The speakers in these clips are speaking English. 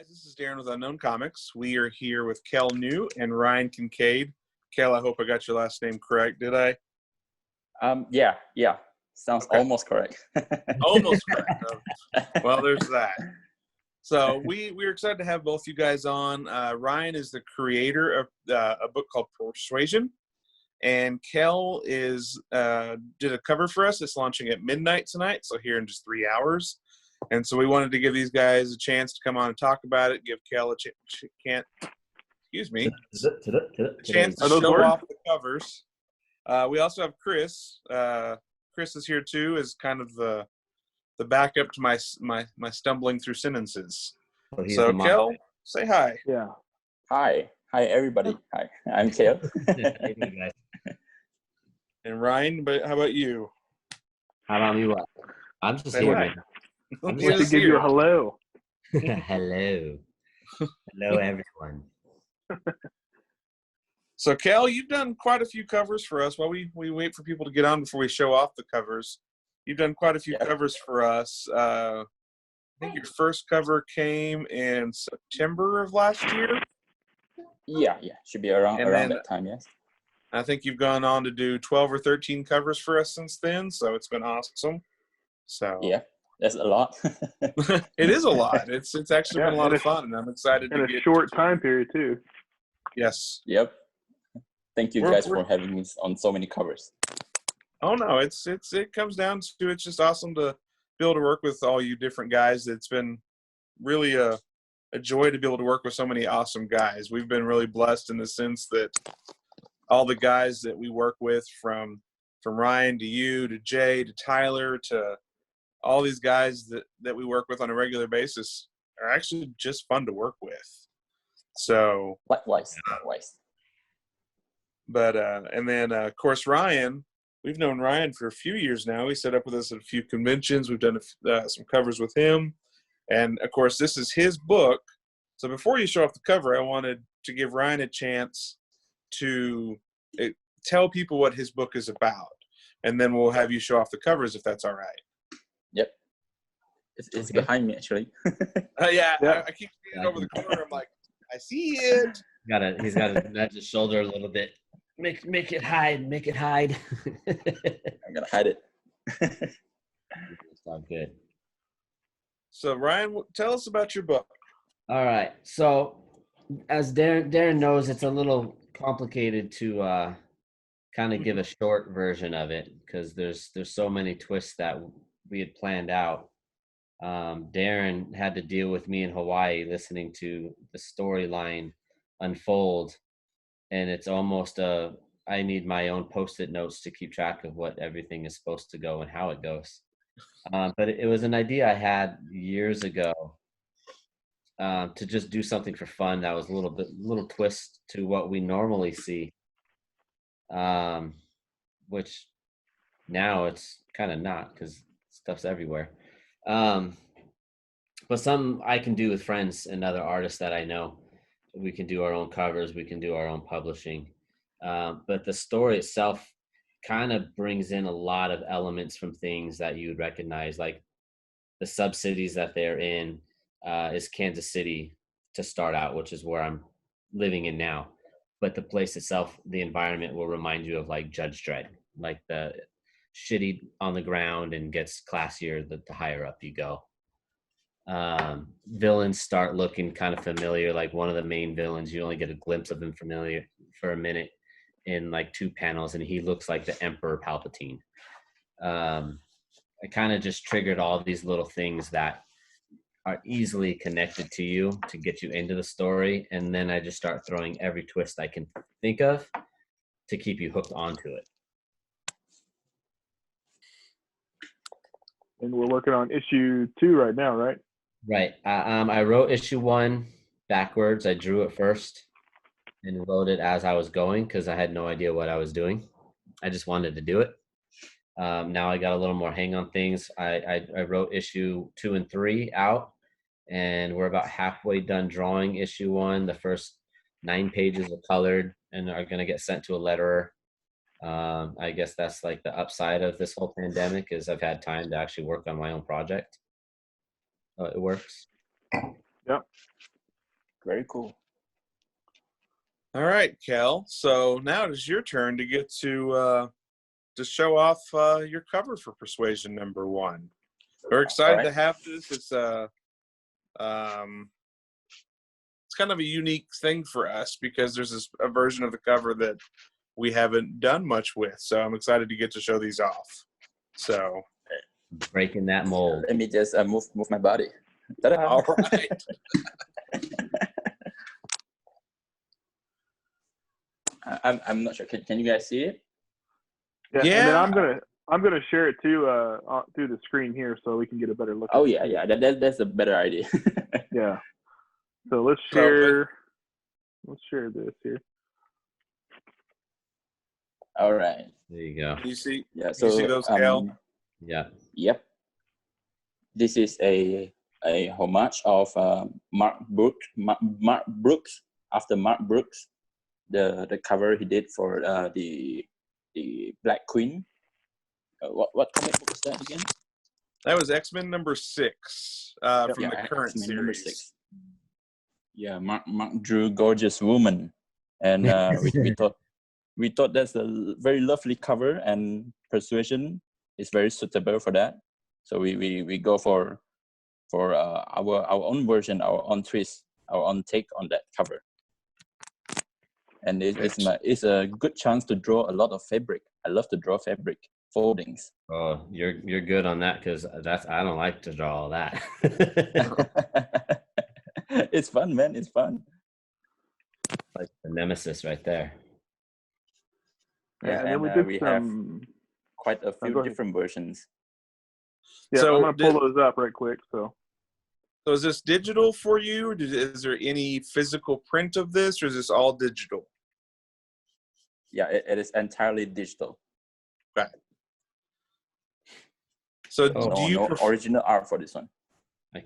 Guys, this is Darren with Unknown Comics. We are here with Kael Ngu and Ryan Kincaid. Kael, I hope I got your last name correct. Did I? Yeah. Sounds Okay. almost correct. Almost correct. Well, there's that. So we're excited to have both you guys on. Ryan is the creator of a book called Persuasion, and Kael did a cover for us. It's launching at midnight tonight, so here in just 3 hours. And so we wanted to give these guys a chance to come on and talk about it, give Kael a chance to show off the covers. We also have Chris. Chris is here too, as kind of the backup to my stumbling through sentences. So Kael, say hi. Yeah. Hi everybody. Hi, I'm Kael. Hey, guys. And Ryan, but how about you? How about me? What? I'm just Say here, hi. man. I'm just to give you a hello. Hello. Hello, everyone. So, Kael, you've done quite a few covers for us. While we wait for people to get on before we show off the covers, you've done quite a few covers for us. I think your first cover came in September of last year. Yeah. Should be around that time, yes. I think you've gone on to do 12 or 13 covers for us since then, so it's been awesome. So yeah, that's a lot. It is a lot. It's actually been a lot of fun, and I'm excited in a short time period too. Yes. Yep. Thank you guys for having me on so many covers. Oh no, it comes down to it's just awesome to be able to work with all you different guys. It's been really a joy to be able to work with so many awesome guys. We've been really blessed in the sense that all the guys that we work with, from Ryan to you to Jay to Tyler to all these guys that we work with on a regular basis, are actually just fun to work with. So likewise. But and then of course Ryan, we've known Ryan for a few years now. He set up with us at a few conventions. We've done some covers with him, and of course this is his book. So before you show off the cover, I wanted to give Ryan a chance to tell people what his book is about, and then we'll have you show off the covers if that's all right. Yep. It's behind me, actually. Yeah. I keep seeing it over the corner. I'm like, I see it. He's got to nudge his shoulder a little bit. Make it hide. Make it hide. I'm gonna hide it. It's all good. So Ryan, tell us about your book. All right. So as Darren knows, it's a little complicated to kind of give a short version of it because there's so many twists that we had planned out. Darren had to deal with me in Hawaii listening to the storyline unfold, and it's almost I need my own post-it notes to keep track of what everything is supposed to go and how it goes. But it was an idea I had years ago to just do something for fun that was a little twist to what we normally see, which now it's kind of not because stuff's everywhere. But some I can do with friends and other artists that I know. We can do our own covers, we can do our own publishing. But the story itself kind of brings in a lot of elements from things that you would recognize, like the sub-cities that they're in is Kansas City to start out, which is where I'm living in now. But the place itself, the environment will remind you of like Judge Dredd, like the shitty on the ground and gets classier the higher up you go. Villains start looking kind of familiar. Like one of the main villains, you only get a glimpse of him familiar for a minute in like 2 panels, and he looks like the Emperor Palpatine. I kind of just triggered all these little things that are easily connected to you to get you into the story, and then I just start throwing every twist I can think of to keep you hooked onto it. And we're working on issue 2 right now, right? Right. I wrote issue 1 backwards. I drew it first and wrote it as I was going because I had no idea what I was doing. I just wanted to do it. Now I got a little more hang on things. I wrote issue 2 and 3 out, and we're about halfway done drawing issue 1. The first 9 pages are colored and are going to get sent to a letterer. I guess that's like the upside of this whole pandemic is I've had time to actually work on my own project. It works. Yep. Very cool. All right, Kael. So now it is your turn to get to show off your cover for Persuasion #1. We're excited to have this. It's kind of a unique thing for us because there's a version of the cover that we haven't done much with. So I'm excited to get to show these off. So breaking that mold. Let me just move my body. Ta-da! All right. I'm not sure. Can you guys see it? Yeah. And then I'm gonna share it too through the screen here so we can get a better look. Oh yeah. That's a better idea. Yeah. So let's share this here. All right. There you go. You see? Yeah. So you see those, Kael? Yeah. Yep. This is a homage of Mark Brooks. After Mark Brooks, the cover he did for the Black Queen. What comic book was that again? That was X-Men #6 from the current X-Men series. #6. Yeah, Mark drew Gorgeous Woman, and we thought that's a very lovely cover, and Persuasion is very suitable for that. So we go for our own version, our own twist, our own take on that cover. And it's a good chance to draw a lot of fabric. I love to draw fabric foldings. Oh, you're good on that because I don't like to draw all that. It's fun, man. It's fun. Like the nemesis right there. Yeah, and we have quite a few different versions. Yeah, so I'm gonna pull those up right quick. So is this digital for you? Is there any physical print of this, or is this all digital? Yeah, it is entirely digital. Right. So do you no original art for this one?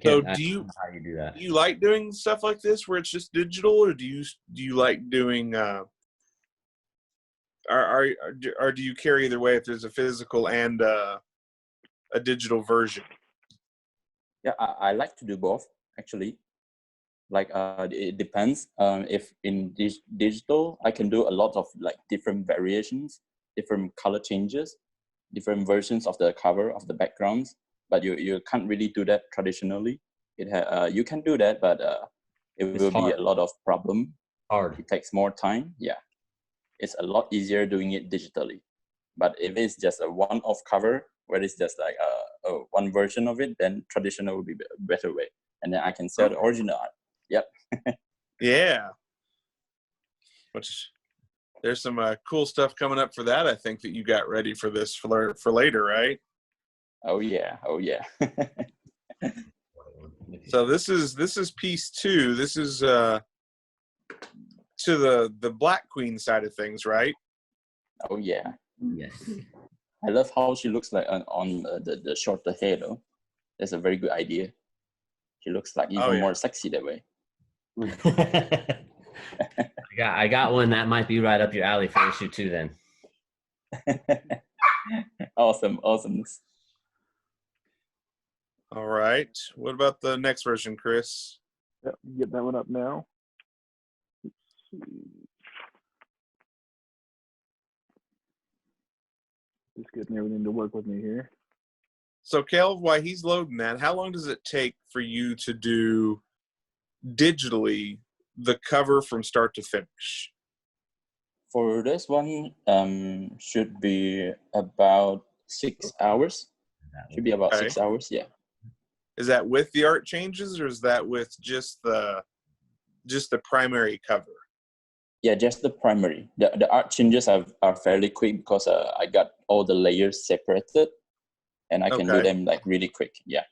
So do you how you do that? Do you like doing stuff like this where it's just digital, or do you like doing or do you care either way if there's a physical and a digital version? Yeah, I like to do both actually. Like it depends. If in digital, I can do a lot of like different variations, different color changes, different versions of the cover of the backgrounds. But you can't really do that traditionally. You can do that, but it will be a lot of problem. Hard. It takes more time. Yeah, it's a lot easier doing it digitally. But if it's just a one-off cover where it's just like one version of it, then traditional would be a better way, and then I can sell the original art. Yep. Yeah. Which there's some cool stuff coming up for that. I think that you got ready for this for later, right? Oh yeah. So this is piece 2. This is to the Black Queen side of things, right? Oh yeah. Yes. I love how she looks like on the shorter hair though. That's a very good idea. She looks like even more sexy that way. I got one that might be right up your alley for issue 2 then. Awesome. All right. What about the next version, Chris? Yep, get that one up now. Let's see. Just getting everything to work with me here. So, Kael, while he's loading that, how long does it take for you to do digitally the cover from start to finish? For this one, should be about 6 hours. Should be about 6 hours, yeah. Is that with the art changes, or is that with just the primary cover? Yeah, just the primary. The art changes are fairly quick because I got all the layers separated, and I can do them like really quick. Yeah.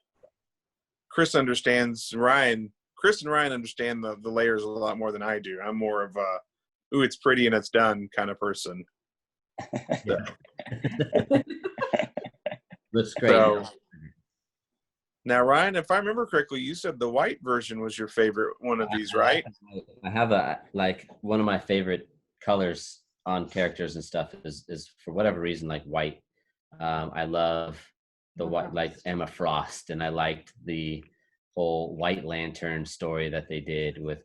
Chris and Ryan understand the layers a lot more than I do. I'm more of a, ooh, it's pretty and it's done kind of person. So. Looks great. So, now, Ryan, if I remember correctly, you said the white version was your favorite one of these, right? I have one of my favorite colors on characters and stuff is for whatever reason like white. I love the white, like Emma Frost, and I liked the whole White Lantern story that they did with,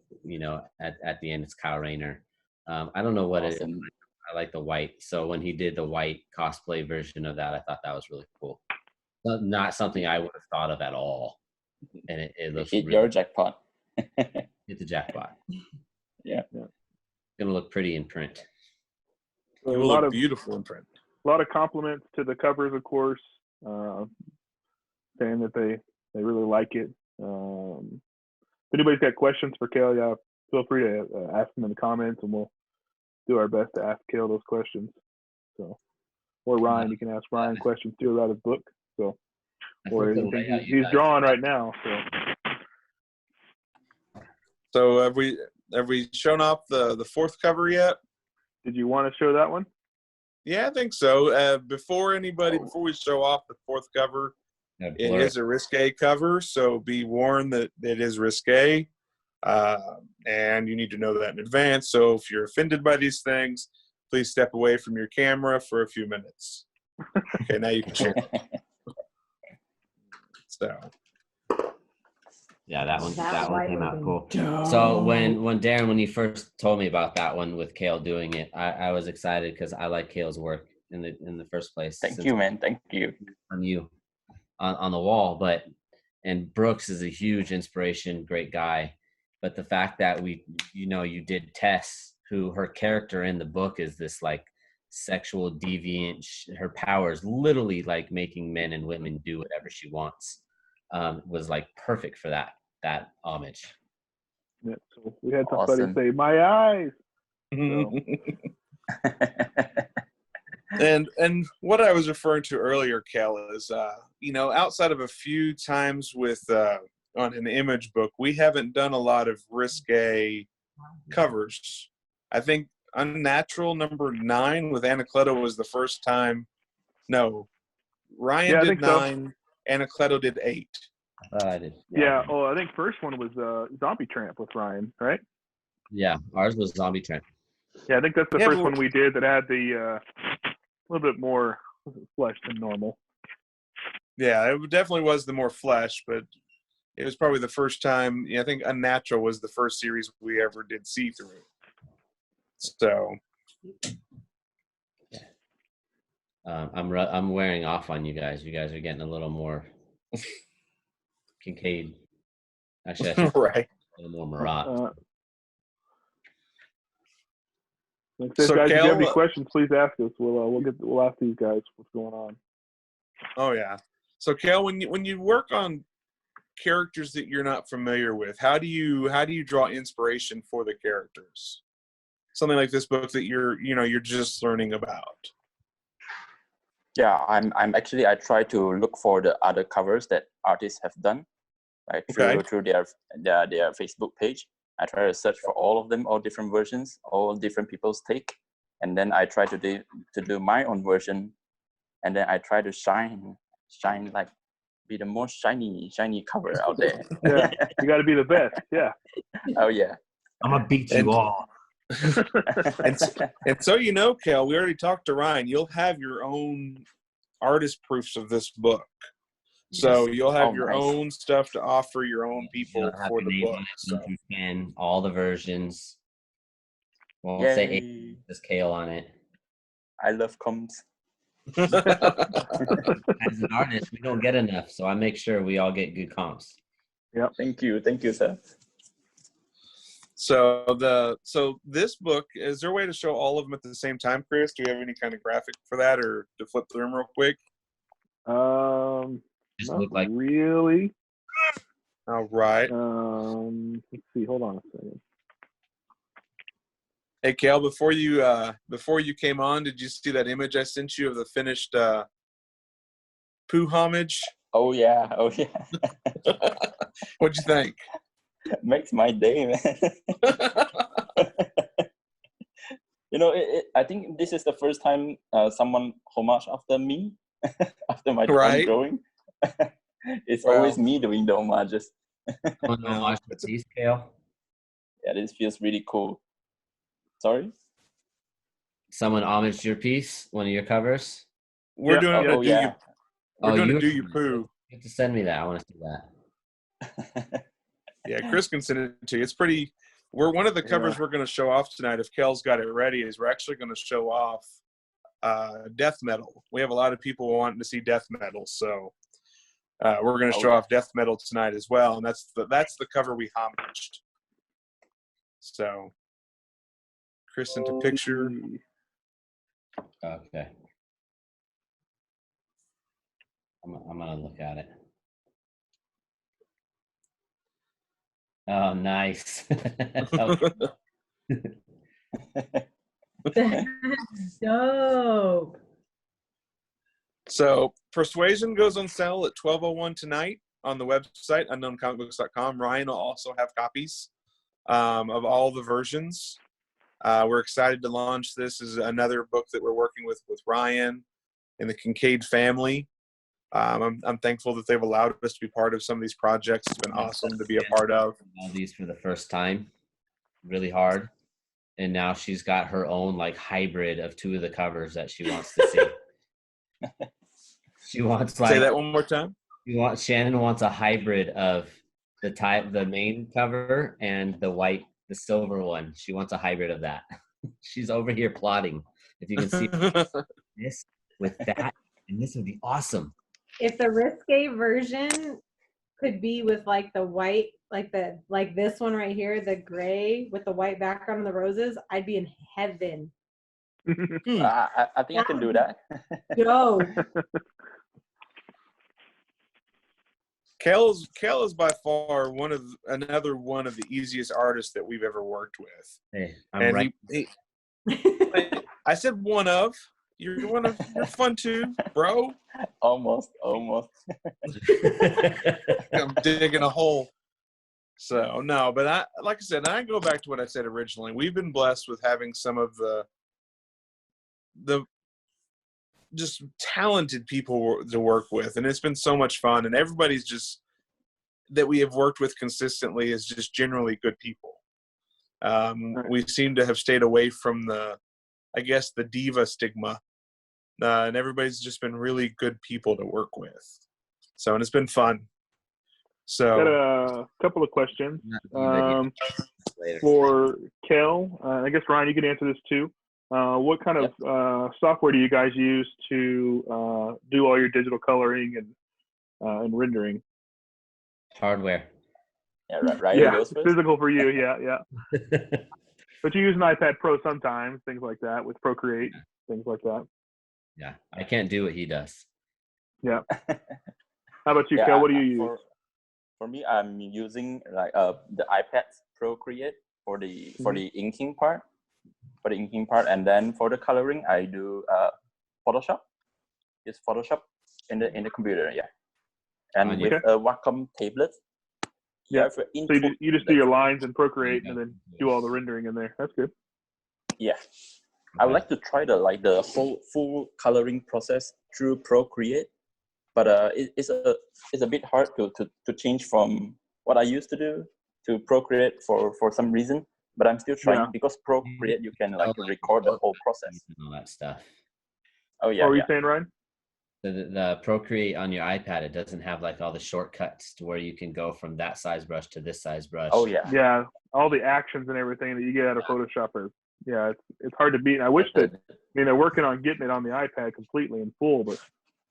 at the end it's Kyle Rayner. I don't know what it is. Awesome. I like the white. So when he did the white cosplay version of that, I thought that was really cool. Not something I would have thought of at all. And it looks Hit really your jackpot. hit the jackpot. Yeah. Gonna look pretty in print. So It a will lot look of beautiful in print. a lot of compliments to the covers, of course, saying that they really like it. If anybody's got questions for Kael, yeah, feel free to ask them in the comments, and we'll do our best to ask Kael those questions. So, or Ryan, you can ask Ryan questions too about his book. So, or anything he's drawing right now. So have we shown off the fourth cover yet? Did you want to show that one? Yeah, I think so. Before we show off the fourth cover, it is a risque cover, so be warned that it is risque, and you need to know that in advance. So if you're offended by these things, please step away from your camera for a few minutes. Okay, now you can share. So. Yeah, that one came out cool. So when you first told me about that one with Kael doing it, I was excited because I like Kael's work in the first place. Thank you, man. Thank you. On you, on the wall, and Brooks is a huge inspiration, great guy. But the fact that you did Tess, who her character in the book is this like sexual deviant. Her power is literally like making men and women do whatever she wants. Was like perfect for that homage. Yeah, so we had somebody say, "My eyes." So. And what I was referring to earlier, Kael, is outside of a few times with on an image book, we haven't done a lot of risque covers. I think Unnatural number 9 with Anacleto was the first time. No, Ryan did 9. So. Anacleto did 8. I did. Yeah. Oh, I think first one was Zombie Tramp with Ryan, right? Yeah, ours was Zombie Tramp. Yeah, I think that's the first one we did that had the little bit more flesh than normal. Yeah, it definitely was the more flesh, but it was probably the first time. I think Unnatural was the first series we ever did see-through. So. I'm wearing off on you guys. You guys are getting a little more Kincaid. Actually, right. A little more Marat. So, guys, if you have any questions, please ask us. We'll ask these guys what's going on. Oh yeah. So Kael, when you work on characters that you're not familiar with, how do you draw inspiration for the characters? Something like this book that you're just learning about. Yeah, I try to look for the other covers that artists have done, right? Through their Facebook page. I try to search for all of them, all different versions, all different people's take, and then I try to do my own version, and then I try to shine like be the most shiny cover out there. Yeah, you got to be the best. Yeah. Oh yeah. I'm gonna beat you all. and so Kael, we already talked to Ryan. You'll have your own artist proofs of this book. So you'll have your own stuff to offer your own people for the book. So. You can all the versions. Won't say 8, just Kael on it. I love comps. As an artist, we don't get enough, so I make sure we all get good comps. Yeah. Thank you, sir. So this book, is there a way to show all of them at the same time, Chris? Do you have any kind of graphic for that, or to flip through them real quick? Just not look like really. All right. Let's see. Hold on a second. Hey, Kael, before you came on, did you see that image I sent you of the finished poo homage? Oh yeah. What'd you think? Makes my day, man. I think this is the first time someone homage after me, after my drawing. It's always me doing the homages. Homage to these, Kael? Yeah, this feels really cool. Sorry? Someone homaged your piece, one of your covers? We're going to do your poo. You have to send me that. I want to see that. Yeah, Chris can send it to you. It's pretty. We're one of the covers we're going to show off tonight. If Kael's got it ready, is we're actually going to show off death metal. We have a lot of people wanting to see death metal, so we're going to show off death metal tonight as well, and that's the cover we homaged. So, Chris sent a picture. Okay. I'm gonna look at it. Oh, nice. That's dope. So, Persuasion goes on sale at 12:01 tonight on the website, unknowncomicbooks.com. Ryan will also have copies of all the versions. We're excited to launch this. This is another book that we're working with Ryan and the Kincaid family. I'm thankful that they've allowed us to be part of some of these projects. It's been awesome to be a part of. All these for the first time, really hard. And now she's got her own like hybrid of two of the covers that she wants to see. She wants like, say that one more time. Shannon wants a hybrid of the main cover and the silver one. She wants a hybrid of that. She's over here plotting. If you can see this with that, and this would be awesome. If the risque version could be with like the white, like this one right here, the gray with the white background and the roses, I'd be in heaven. I think I can do that. Go. Kael is by far another one of the easiest artists that we've ever worked with. Hey, I'm right. I said one of. You're fun too, bro. Almost. I'm digging a hole. So no, but like I said, I go back to what I said originally. We've been blessed with having some of the just talented people to work with, and it's been so much fun. And everybody's just that we have worked with consistently is just generally good people. We seem to have stayed away from the diva stigma. And everybody's just been really good people to work with. So, and it's been fun. So, got a couple of questions for Kael. I guess, Ryan, you can answer this too. What kind of software do you guys use to do all your digital coloring and rendering? Hardware. Yeah, right. Yeah, physical for you. Yeah. But you use an iPad Pro sometimes, things like that, with Procreate, things like that. Yeah, I can't do what he does. Yeah. How about you, Kael? What do you use? For me, I'm using like the iPad Procreate for the inking part, and then for the coloring, I do Photoshop. It's Photoshop in the computer, and with a Wacom tablet. Yeah. So you just do your lines in Procreate and then do all the rendering in there. That's good. Yeah. I would like to try the whole full coloring process through Procreate, but it's a bit hard to change from what I used to do to Procreate for some reason. But I'm still trying because Procreate you can record the whole process. All that stuff. Oh yeah. What were you saying, Ryan? The Procreate on your iPad, it doesn't have like all the shortcuts to where you can go from that size brush to this size brush. Oh yeah. Yeah, all the actions and everything that you get out of Photoshop it's hard to beat. And I wish that they're working on getting it on the iPad completely in full, but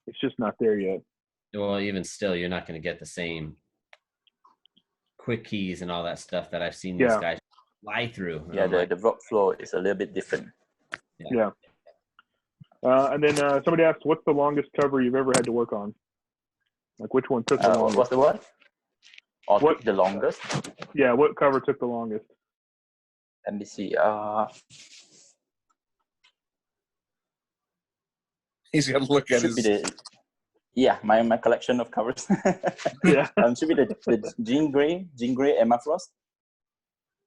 it's just not there yet. Well, even still, you're not going to get the same quick keys and all that stuff that I've seen these guys fly through. Yeah, the workflow is a little bit different. Yeah. And then somebody asked, what's the longest cover you've ever had to work on? Like, which one took the longest? What's the what? Took the longest? Yeah, what cover took the longest? Let me see. He's got to look at his. My collection of covers. Yeah. Should be the Jean Grey Emma Frost.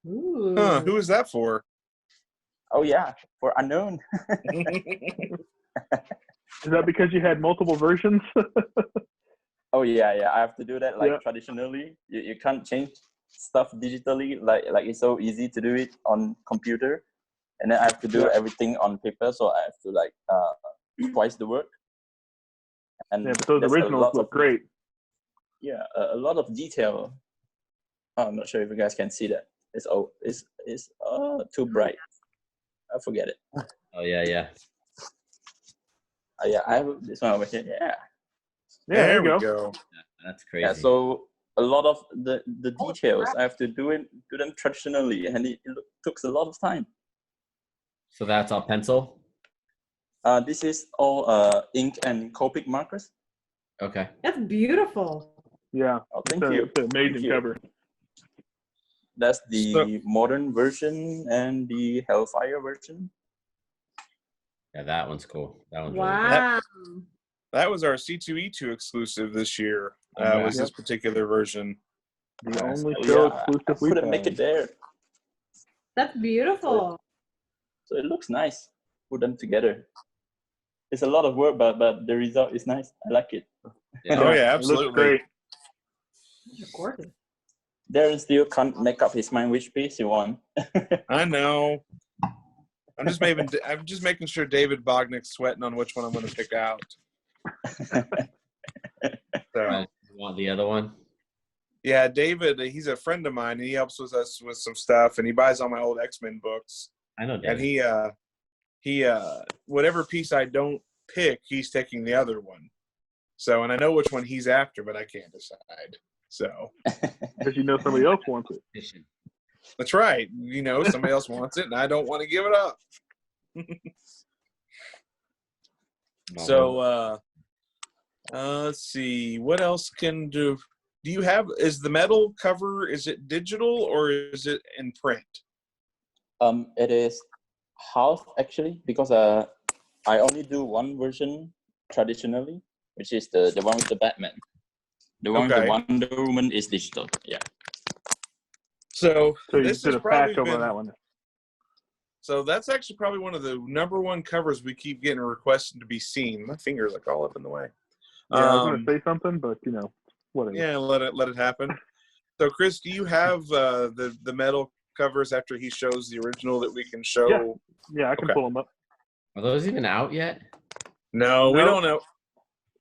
Ooh. Huh, who is that for? Oh yeah, for Unknown. Is that because you had multiple versions? Oh yeah. I have to do that traditionally. You can't change stuff digitally like it's so easy to do it on computer, and then I have to do everything on paper, so I have to twice the work. And but those originals look great. yeah, a lot of detail. Oh, I'm not sure if you guys can see that. It's too bright. I forget it. Oh yeah. Yeah, I have this one over here. Yeah. Yeah, there there you we go. go. That's crazy. Yeah, so a lot of the details I have to do them traditionally, and it took a lot of time. So that's all pencil. This is all ink and Copic markers. Okay. That's beautiful. Yeah, Oh, it's thank you. It's an amazing Thank you. cover. That's the So- modern version and the Hellfire version. Yeah, that one's cool. That one's really Wow. That was our C2E2 exclusive this year. Alright. Was this particular version? The Nice. only Oh, show yeah, I exclusive we've couldn't make had. it there, That's beautiful. so it looks nice. Put them together. It's a lot of work, but the result is nice. I like it. Yeah. Oh yeah, It looks absolutely. great. They're gorgeous. Darren still can't make up his mind which piece he want. I know. I'm just making sure David Bognick's sweating on which one I'm going to pick out. So You want the other one? yeah, David, he's a friend of mine, and he helps with us with some stuff, and he buys all my old X-Men books. I know, And David. he whatever piece I don't pick, he's taking the other one. So, and I know which one he's after, but I can't decide. So Because you know somebody else wants it. Fishing. that's right. You know, somebody else wants it, and I don't want to give it up. So, let's see. What else can do? Do you have? Is the metal cover? Is it digital or is it in print? It is half actually, because I only do one version traditionally, which is the one with the Batman. The one with Okay. the Wonder Woman is digital. Yeah. So So you this did has a probably patch over been. that one. So that's actually probably one of the #1 covers we keep getting requested to be seen. My finger's like all up in the way. Yeah, I was going to say something, but you know, whatever. Yeah, let it happen. So, Chris, do you have the metal covers after he shows the original that we can show? Yeah, I can Okay. pull them up. Are those even out yet? No, we No. don't know.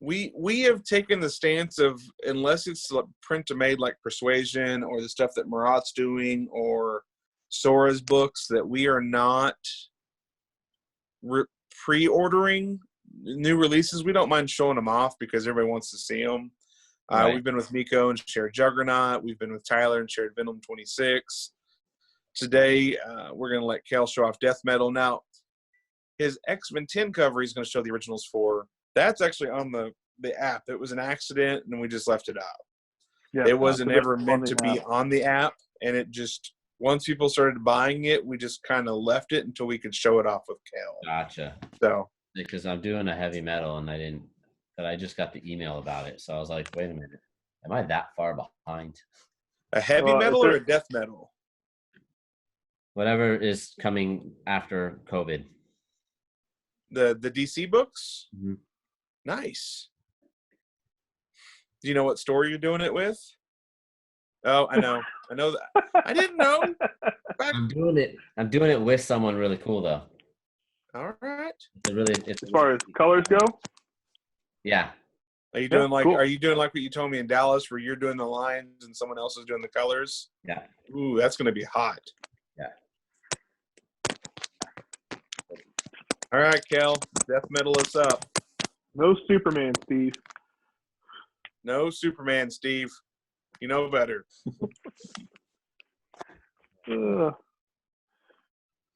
We have taken the stance of, unless it's print to made like Persuasion or the stuff that Marat's doing or Sora's books, that we are not pre-ordering new releases. We don't mind showing them off because everybody wants to see them. Right. We've been with Miko and shared Juggernaut. We've been with Tyler and shared Venom 26. Today, we're going to let Kael show off Death Metal. Now, his X-Men 10 cover he's going to show the originals for. That's actually on the app. It was an accident, and we just left it out. Yeah, It wasn't so ever that's meant on to the be app. on the app, and it just, once people started buying it, we just kind of left it until we could show it off with Kael. Gotcha. So, Because I'm doing a heavy metal and I just got the email about it. So I was like, wait a minute. Am I that far behind? a heavy Well, metal if or it- a death metal? Whatever is coming after COVID. The DC books? Mhm. Nice. Do you know what store you're doing it with? Oh, I know. I know that. I didn't know. I'm doing it with someone really cool though. All right. It's As far as colors go, yeah. Are you Yeah, doing like cool. Are you doing like what you told me in Dallas, where you're doing the lines and someone else is doing the colors? Yeah. Ooh, that's gonna be hot. Yeah. All right, Kel, death metal us up. no Superman, Steve. No Superman, Steve. You know better. How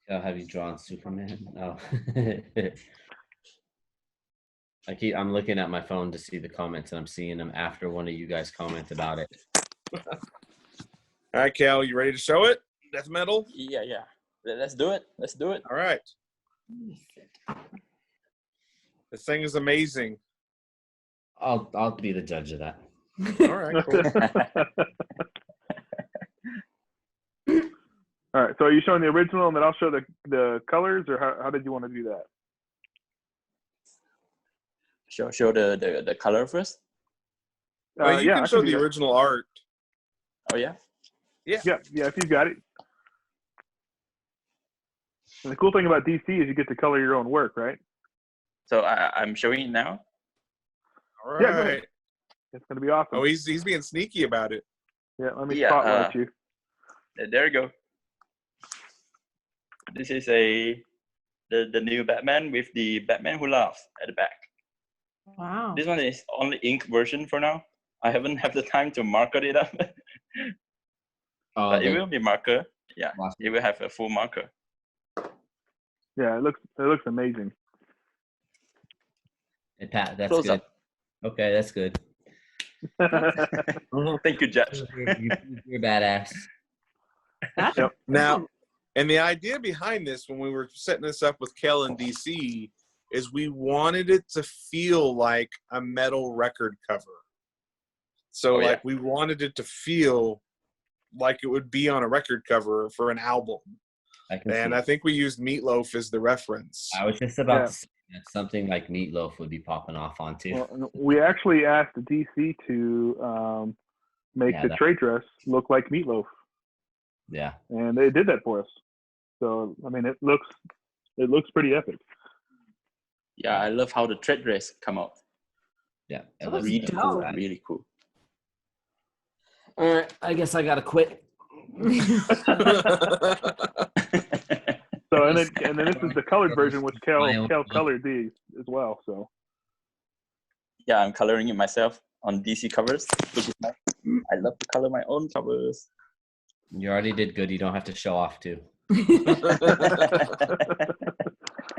have you drawn Superman? No. I'm looking at my phone to see the comments and I'm seeing them after one of you guys comment about it. All right, Kel, you ready to show it? Death metal. Yeah. Let's do it. Let's do it. All right. This thing is amazing. I'll be the judge of that. All right, cool. All right, so are you showing the original and then I'll show the colors, or how did you want to do that? Show the color first. Well, you yeah, can I show do the that. original art. Oh yeah. Yeah, if you got it. And the cool thing about DC is you get to color your own work, right? So I'm showing it now. All Yeah, go ahead. right. It's gonna be awesome. Oh, he's being sneaky about it. Yeah, let me spotlight you. There you go. This is the new Batman with the Batman who laughs at the back. Wow. This one is only ink version for now. I haven't had the time to marker it up. But it will be marker. Yeah, it will have a full marker. Yeah, it looks amazing. Hey, Pat, that's Close good. up. Okay, that's good. Thank you, Judge. You're badass. That's Yep. Now, and the idea behind this, when we were setting this up with Kael in DC, is we wanted it to feel like a metal record cover. So, we wanted it to feel like it would be on a record cover for an album. I think we used Meatloaf as the reference. I was just about to say that something like Meatloaf would be popping off onto. Well, we actually asked DC to make the trade dress look like Meatloaf. Yeah. And they did that for us. So I mean, it looks pretty epic. Yeah, I love how the trade dress come out. Yeah, That looks really dope. cool. Really cool. All right, I guess I gotta quit. So and then this is the colored version, which Kael colored these as well. So yeah, I'm coloring it myself on DC covers, which is nice. I love to color my own covers. You already did good. You don't have to show off too.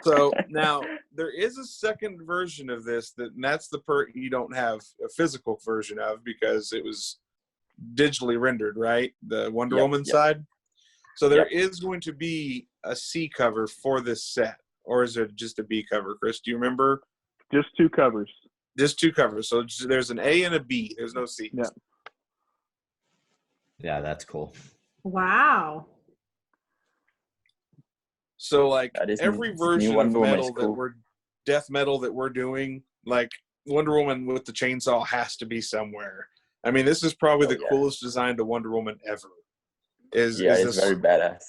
So now there is a second version of this and that's the part you don't have a physical version of because it was digitally rendered, right? The Wonder Woman side. So there is going to be a C cover for this set, or is it just a B cover? Chris, do you remember? Just two covers. Just two covers. So there's an A and a B. There's no C. Yeah. Yeah, that's cool. Wow. So every version of metal death metal that we're doing, like Wonder Woman with the chainsaw has to be somewhere. I mean, this is probably the coolest design to Wonder Woman ever. It's very badass.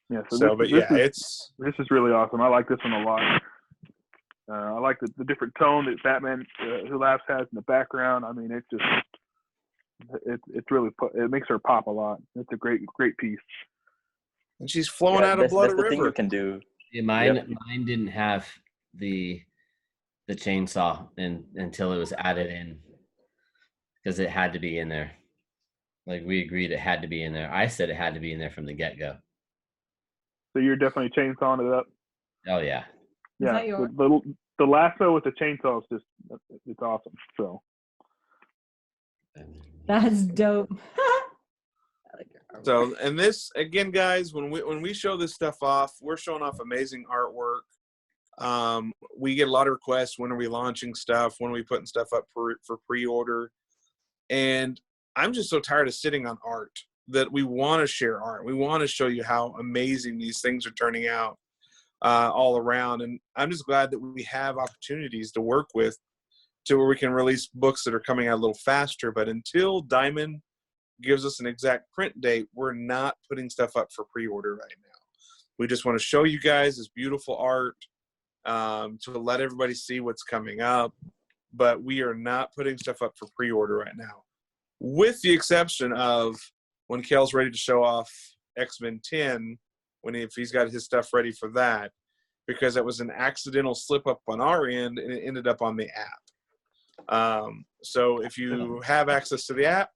Yeah. This is really awesome. I like this one a lot. I like the different tone that Batman Who Laughs has in the background. I mean, it's really it makes her pop a lot. It's a great piece. And she's flowing out of Blood River. That's the River. thing you can do. Yeah, mine didn't have the chainsaw until it was added in because it had to be in there. Like we agreed it had to be in there. I said it had to be in there from the get-go. So you're definitely chainsawing it up. Oh yeah. Yeah. The lasso with the chainsaw is it's awesome. So that's dope. So, and this again, guys, when we show this stuff off, we're showing off amazing artwork. We get a lot of requests. When are we launching stuff? When are we putting stuff up for pre-order? And I'm just so tired of sitting on art that we want to share art. We want to show you how amazing these things are turning out all around. And I'm just glad that we have opportunities to work with to where we can release books that are coming out a little faster. But until Diamond gives us an exact print date, we're not putting stuff up for pre-order right now. We just want to show you guys this beautiful art to let everybody see what's coming up, but we are not putting stuff up for pre-order right now, with the exception of when Kael's ready to show off X-Men 10, if he's got his stuff ready for that, because it was an accidental slip up on our end and it ended up on the app. So if you have access to the app,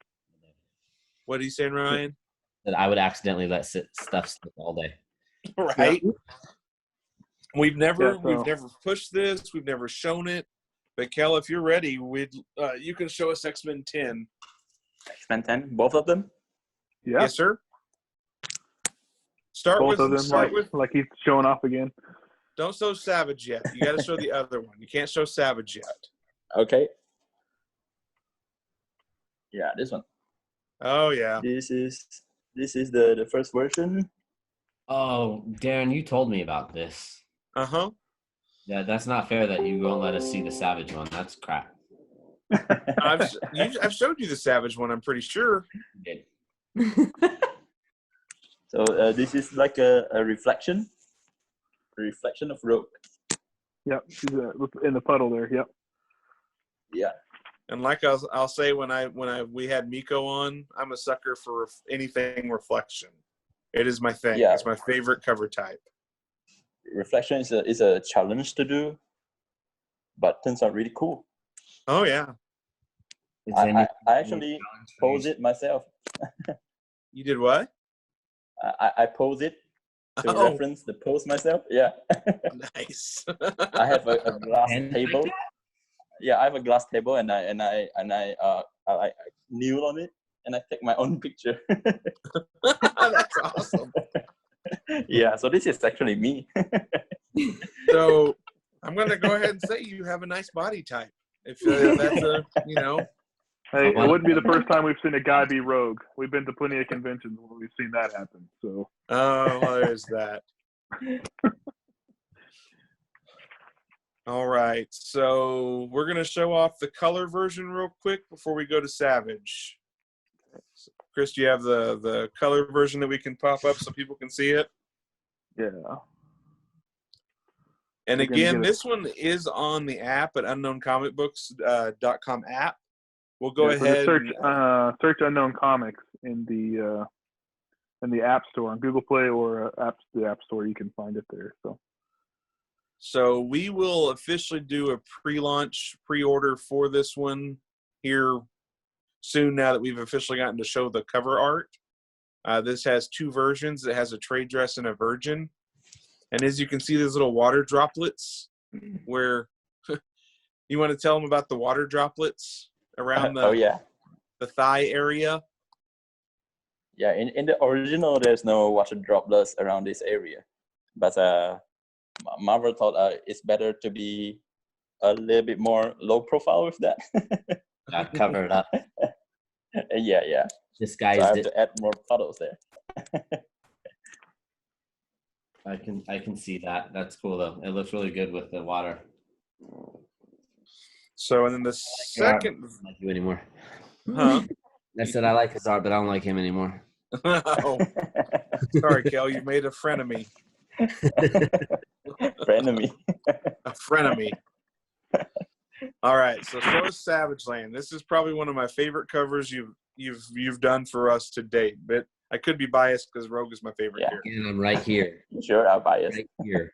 what are you saying, Ryan? That I would accidentally let stuff slip all day. Right. Yeah. We've never pushed this. We've never shown it. But Kael, if you're ready, you can show us X-Men 10. X-Men 10, both of them? Yeah. Yes, sir. Both of them, like he's showing off again. Don't show Savage yet. You got to show the other one. You can't show Savage yet. Okay. Yeah, this one. Oh yeah. This is the first version. Oh, Darren, you told me about this. Uh-huh. Yeah, that's not fair that you won't let us see the Savage one. That's crap. I've showed you the Savage one, I'm pretty sure. You did. So this is like a reflection of Rogue. Yep, she's in the puddle there. Yep. Yeah. And like I'll say when we had Miko on, I'm a sucker for anything reflection. It is my thing. Yeah. It's my favorite cover type. Reflection is a challenge to do, but turns out really cool. Oh yeah. I actually pose it myself. You did what? I pose it to reference the pose myself. Yeah. Nice. I have a glass table. Like Yeah, I have a glass table, and I kneel on it, and I take my own picture. That's awesome. Yeah, so this is actually me. So I'm gonna go ahead and say you have a nice body type. If that's Hey, it wouldn't be the first time we've seen a guy be rogue. We've been to plenty of conventions where we've seen that happen. So. Oh, well, there's that. All right, so we're gonna show off the color version real quick before we go to Savage. Chris, do you have the color version that we can pop up so people can see it? Yeah. And We're gonna again, get it. this one is on the app at unknowncomicbooks.com app. We'll go Yeah, so ahead. just search Unknown Comics in the App Store on Google Play or the App Store. You can find it there. So we will officially do a pre-launch pre-order for this one here soon. Now that we've officially gotten to show the cover art, this has two versions. It has a trade dress and a virgin. And as you can see, there's little water droplets where you want to tell them about the water droplets around the thigh area. Yeah, in the original, there's no water droplets around this area. But Marvel thought it's better to be a little bit more low profile with that. Cover it up. Yeah. Disguised so I have it. to add more puddles there. I can see that. That's cool though. It looks really good with the water. So and then the second, I don't like you anymore. huh? I said I like his art, but I don't like him anymore. Oh, sorry, Kel. You made a frenemy. Frenemy. A frenemy. All right, so is Savage Land. This is probably one of my favorite covers you've done for us to date. But I could be biased because Rogue is my favorite character. And I'm right here. Sure, I'll buy it. Right here.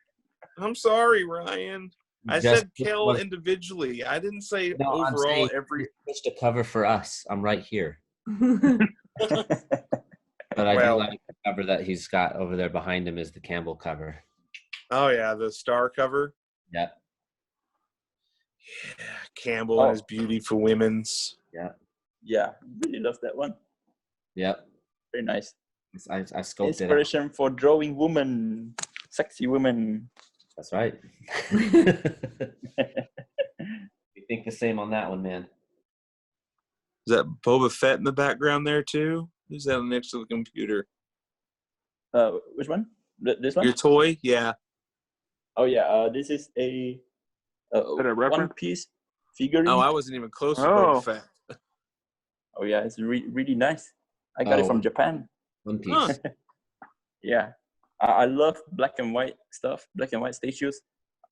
I'm sorry, Ryan. I Just said Kel individually. I didn't say No, I'm overall saying every. Just a cover for us. I'm right here. But I do like the cover that he's got over there behind him is the Campbell cover. Oh yeah, the star cover. Yep. Yeah, Campbell and his Beauty for Women's. Yeah, really love that one. Yep. Very nice. I scoped Inspiration for drawing women, sexy women. That's right. You think the same on that one, man. Is that Boba Fett in the background there too? Who's that next to the computer? Which one? This one? Your toy? Yeah. Oh yeah. This is a One Piece figurine. Oh, I wasn't even close to Oh. Boba Fett. Oh yeah, it's really nice. I got it from Japan. One Piece. Huh. Yeah, I love black and white stuff, black and white statues,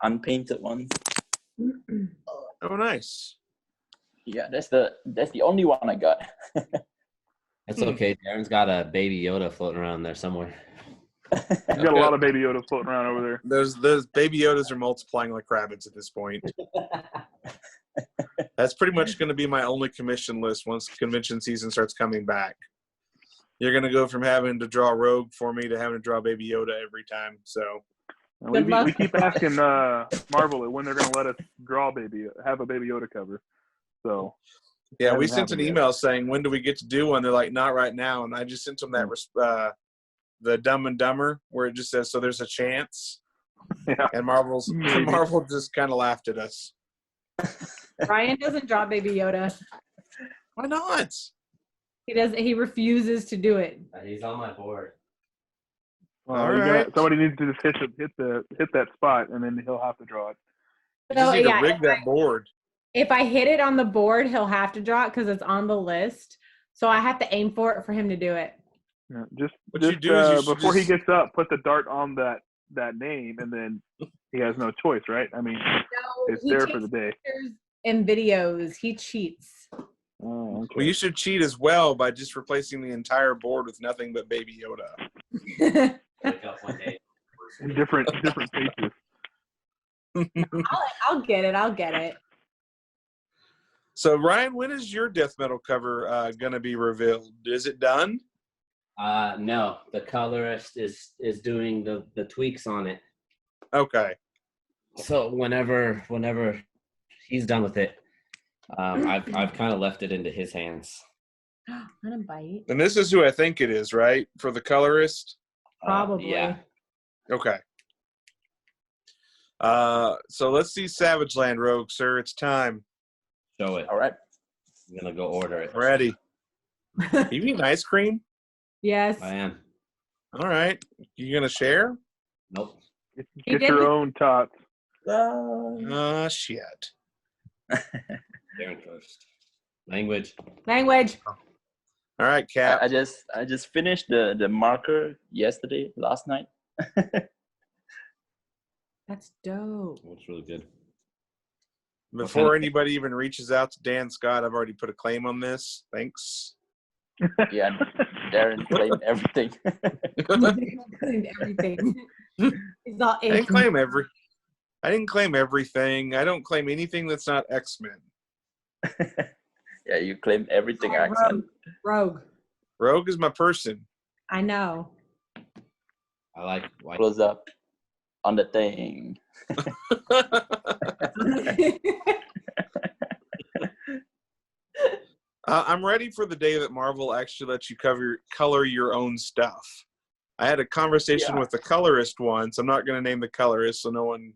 unpainted ones. Oh, nice. Yeah, that's the only one I got. That's okay. Darren's got a baby Yoda floating around there somewhere. He's got a lot of Baby Yodas floating around over there. Those baby Yodas are multiplying like rabbits at this point. That's pretty much going to be my only commission list once convention season starts coming back. You're going to go from having to draw Rogue for me to having to draw Baby Yoda every time. So we keep asking Marvel when they're going to let us have a Baby Yoda cover. So yeah, we sent an email saying, when do we get to do one? They're like, not right now. And I just sent them that the Dumb and Dumber where it just says, so there's a chance. Yeah. And Marvel just kind of laughed at us. Ryan doesn't draw Baby Yoda. Why not? He does. He refuses to do it. He's on my board. Well, All right. somebody needs to just hit that spot, and then he'll have to draw it. You just need to rig that board. If I hit it on the board, he'll have to draw it because it's on the list. So I have to aim for it for him to do it. Yeah, just What you do is before he gets up, put the dart on that name, and then he has no choice, right? I mean, No, it's he there takes for the day. pictures and videos. He cheats. Oh, okay. Well, you should cheat as well by just replacing the entire board with nothing but Baby Yoda. Wake up one day. In different faces. I'll get it. I'll get it. So, Ryan, when is your death metal cover going to be revealed? Is it done? No, the colorist is doing the tweaks on it. Okay. So whenever he's done with it, I've kind of left it into his hands. Let him bite. And this is who I think it is, right? For the colorist? Probably. Yeah. Okay. So let's see Savage Land, Rogue, sir. It's time. Show it. All right. I'm gonna go order it. Ready. You eating ice cream? Yes. I am. All right. You going to share? Nope. Get your own tots. Shit. Darren first. Language. Language. All right, Cap. I just finished the marker last night. That's dope. Looks really good. Before anybody even reaches out to Dan Scott, I've already put a claim on this. Thanks. Yeah, Darren claimed everything. Claimed everything. It's all I didn't claim everything. I don't claim anything that's not X-Men. Yeah, you claimed everything, X-Men. Rogue. Rogue is my person. I know. I like white. Close up on the thing. I'm ready for the day that Marvel actually lets you color your own stuff. I had a conversation with the colorist once. I'm not going to name the colorist, so no one.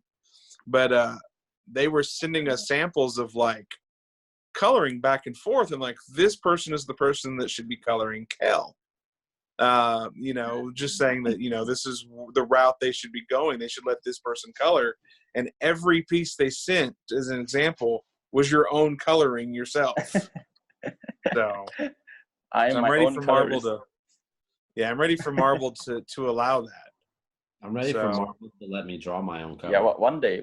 But they were sending us samples of like coloring back and forth, and like this person is the person that should be coloring Kael. Just saying that this is the route they should be going. They should let this person color, and every piece they sent, as an example, was your own coloring yourself. So I'm ready for Marvel to. Yeah, I'm ready for Marvel to allow that. I'm ready for Marvel to let me draw my own cover. Yeah, one day.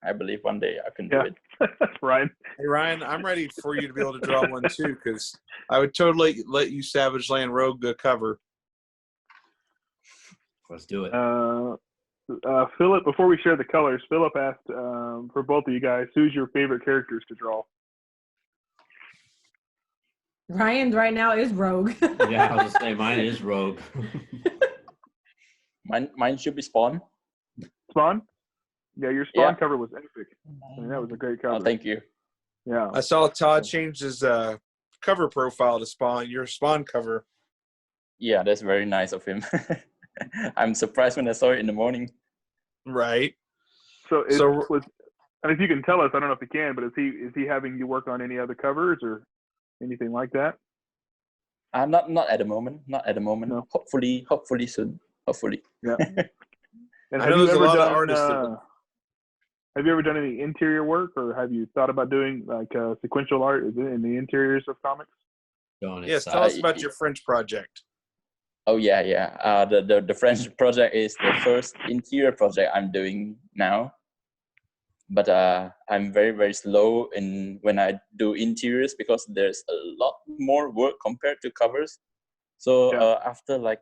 I believe one day I can do it. Ryan. Hey, Ryan, I'm ready for you to be able to draw one too, because I would totally let you Savage Land Rogue cover. Let's do it. Philip, before we share the colors, Philip asked for both of you guys, who's your favorite characters to draw? Ryan's right now is Rogue. Yeah, I was gonna say mine is Rogue. Mine should be Spawn. Spawn? Yeah, your Spawn cover was epic. I mean, that was a great cover. Oh, thank you. Yeah. I saw Todd change his cover profile to Spawn. Your Spawn cover. Yeah, that's very nice of him. I'm surprised when I saw it in the morning. Right. So if you can tell us, I don't know if you can, but is he having you work on any other covers or anything like that? Not at the moment. Not at the moment. No. Hopefully soon. Hopefully. Yeah. And I know there's a lot of artists have you ever done any interior work, or have you thought about doing like sequential art in the interiors of comics? Yes, tell us about your French project. Oh yeah. The French project is the first interior project I'm doing now. But I'm very, very slow when I do interiors because there's a lot more work compared to covers. So after like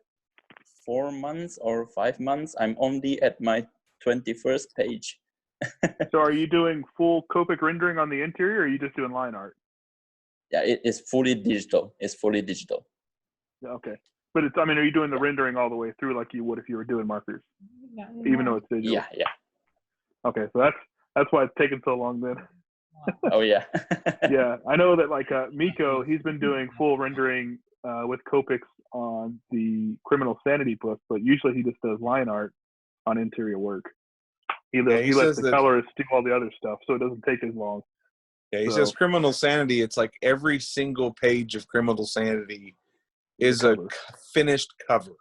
4 months or 5 months, I'm only at my 21st page. So are you doing full Copic rendering on the interior, or are you just doing line art? Yeah, it's fully digital. It's fully digital. Yeah, okay. But are you doing the rendering all the way through like you would if you were doing markers? Even though it's digital? Yeah. Okay, so that's why it's taken so long then. Oh yeah. Yeah, I know that like Miko, he's been doing full rendering with Copics on the Criminal Sanity book, but usually he just does line art on interior work. He lets the colorists do all the other stuff, so it doesn't take as long. Yeah, he says Criminal Sanity, it's like every single page of Criminal Sanity is a finished cover.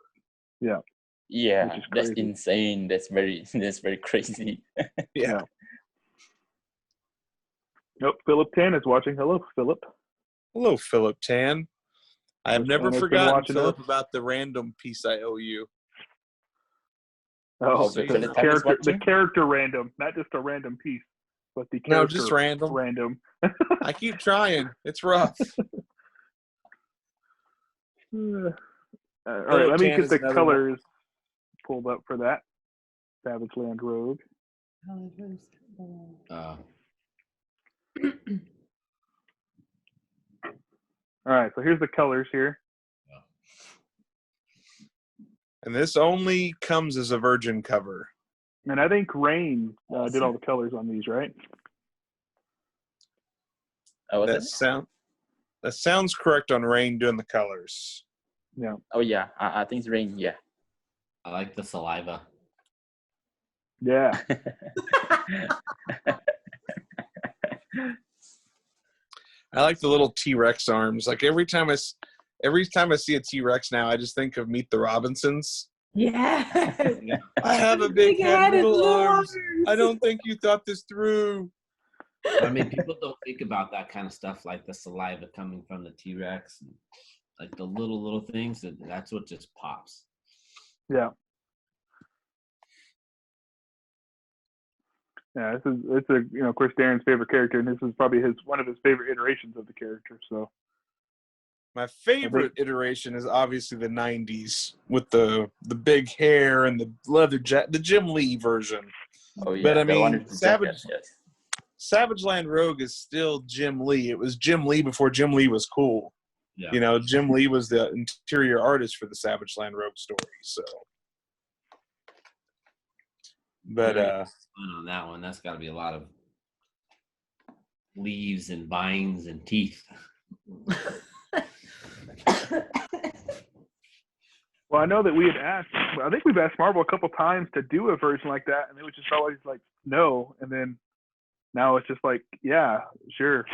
Yeah. Yeah, that's insane. That's very crazy. Yeah. Nope, Philip Tan is watching. Hello, Philip. Hello, Philip Tan. I have never And has been forgotten, watching Philip, us. about the random piece I owe you. Oh, So the Philip is character, the watching? character random, not just a random piece, but the No, character just random. random. I keep trying. It's rough. All right, Philip let me Tan get is the another one. colors pulled up for that. Savage Land Rogue. Uh, All right, so here's the colors here. And this only comes as a virgin cover. And I think Rain did Awesome. all the colors on these, right? Oh, was That sounds correct on Rain doing the colors. Yeah. Oh yeah, I think it's Rain. Yeah. I like the saliva. Yeah. I like the little T-Rex arms. Like every time I see a T-Rex now, I just think of Meet the Robinsons. Yeah. I have a big head, Big-headed little little arms. I don't think you thought this through. I mean, people don't think about that kind of stuff, like the saliva coming from the T-Rex, and like the little things. That's what just pops. Yeah. Yeah, it's a of course Darren's favorite character, and this is probably one of his favorite iterations of the character. So My favorite iteration is obviously the '90s with the big hair and the leather jacket, the Jim Lee version. Oh yeah. But I the one mean, with the jacket, yes. Savage Land Rogue is still Jim Lee. It was Jim Lee before Jim Lee was cool. Yeah. You know, Jim Lee was the interior artist for the Savage Land Rogue story. So, but Fun on that one. That's got to be a lot of leaves and vines and teeth. well, I know that we had asked. I think we've asked Marvel a couple times to do a version like that, and it was just always like no. And then now it's just like, yeah, sure,